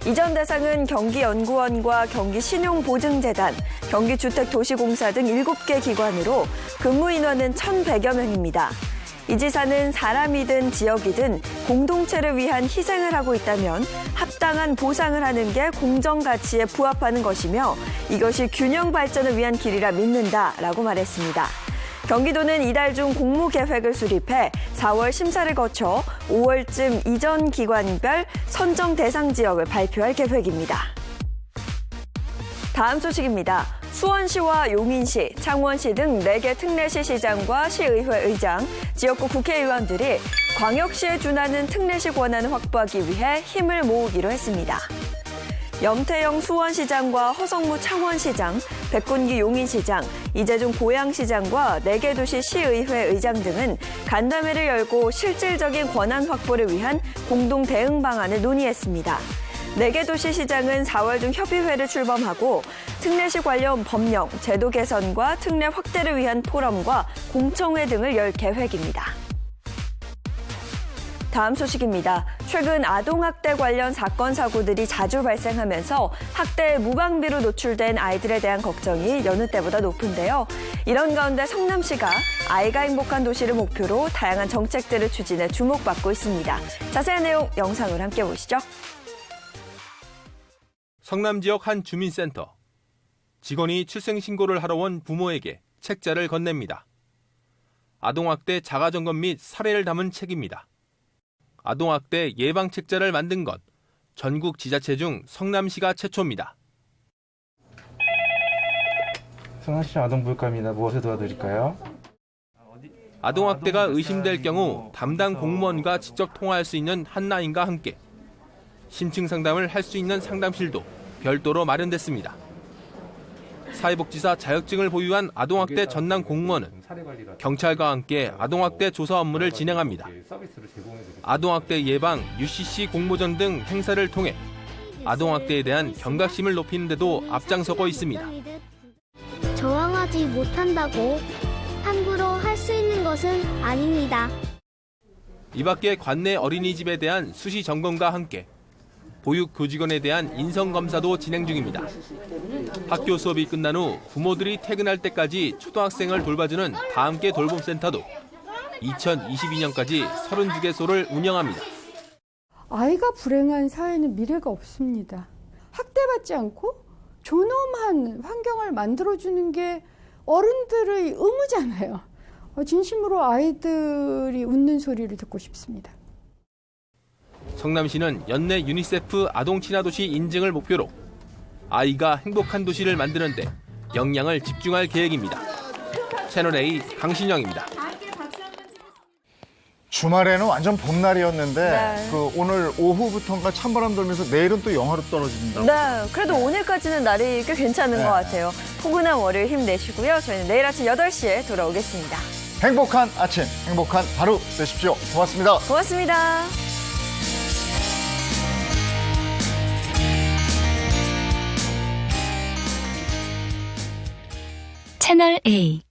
이전 대상은 경기연구원과 경기신용보증재단, 경기주택도시공사 등 7개 기관으로 근무 인원은 1,100여 명입니다. 이 지사는 사람이든 지역이든 공동체를 위한 희생을 하고 있다면 합당한 보상을 하는 게 공정가치에 부합하는 것이며 이것이 균형 발전을 위한 길이라 믿는다라고 말했습니다. 경기도는 이달 중 공모계획을 수립해 4월 심사를 거쳐 5월쯤 이전 기관별 선정 대상 지역을 발표할 계획입니다. 다음 소식입니다. 수원시와 용인시, 창원시 등 4개 특례시 시장과 시의회 의장, 지역구 국회의원들이 광역시에 준하는 특례시 권한을 확보하기 위해 힘을 모으기로 했습니다. 염태영 수원시장과 허성무 창원시장, 백군기 용인시장, 이재중 고양시장과 4개 도시 시의회 의장 등은 간담회를 열고 실질적인 권한 확보를 위한 공동 대응 방안을 논의했습니다. 4개 도시 시장은 4월 중 협의회를 출범하고 특례시 관련 법령, 제도 개선과 특례 확대를 위한 포럼과 공청회 등을 열 계획입니다. 다음 소식입니다. 최근 아동학대 관련 사건, 사고들이 자주 발생하면서 학대의 무방비로 노출된 아이들에 대한 걱정이 여느 때보다 높은데요. 이런 가운데 성남시가 아이가 행복한 도시를 목표로 다양한 정책들을 추진해 주목받고 있습니다. 자세한 내용 영상으로 함께 보시죠. 성남 지역 한 주민센터. 직원이 출생신고를 하러 온 부모에게 책자를 건넵니다. 아동학대 자가점검 및 사례를 담은 책입니다. 아동학대 예방책자를 만든 건 전국 지자체 중 성남시가 최초입니다. 성남시 아동부육과입니다. 무엇을 도와드릴까요? 아동학대가 의심될 경우 담당 공무원과 직접 통화할 수 있는 한라인과 함께 심층 상담을 할 수 있는 상담실도 별도로 마련됐습니다. 사회복지사 자격증을 보유한 아동학대 전담 공무원은 경찰과 함께 아동학대 조사 업무를 진행합니다. 아동학대 예방, UCC 공모전 등 행사를 통해 아동학대에 대한 경각심을 높이는 데도 앞장서고 있습니다. 저항하지 못한다고 함부로 할 수 있는 것은 아닙니다. 이 밖에 관내 어린이집에 대한 수시 점검과 함께 보육 교직원에 대한 인성검사도 진행 중입니다. 학교 수업이 끝난 후 부모들이 퇴근할 때까지 초등학생을 돌봐주는 다함께 돌봄센터도 2022년까지 32개소를 운영합니다. 아이가 불행한 사회는 미래가 없습니다. 학대받지 않고 존엄한 환경을 만들어주는 게 어른들의 의무잖아요. 진심으로 아이들이 웃는 소리를 듣고 싶습니다. 성남시는 연내 유니세프 아동친화도시 인증을 목표로 아이가 행복한 도시를 만드는 데 역량을 집중할 계획입니다. 채널A 강신영입니다. 주말에는 완전 봄날이었는데 네. 오늘 오후부터인가 찬바람 돌면서 내일은 또 영하로 떨어집니다. 네, 그래도 오늘까지는 날이 꽤 괜찮은 것 같아요. 포근한 월요일 힘내시고요. 저희는 내일 아침 8시에 돌아오겠습니다. 행복한 아침, 행복한 하루 되십시오. 고맙습니다. 고맙습니다. 채널A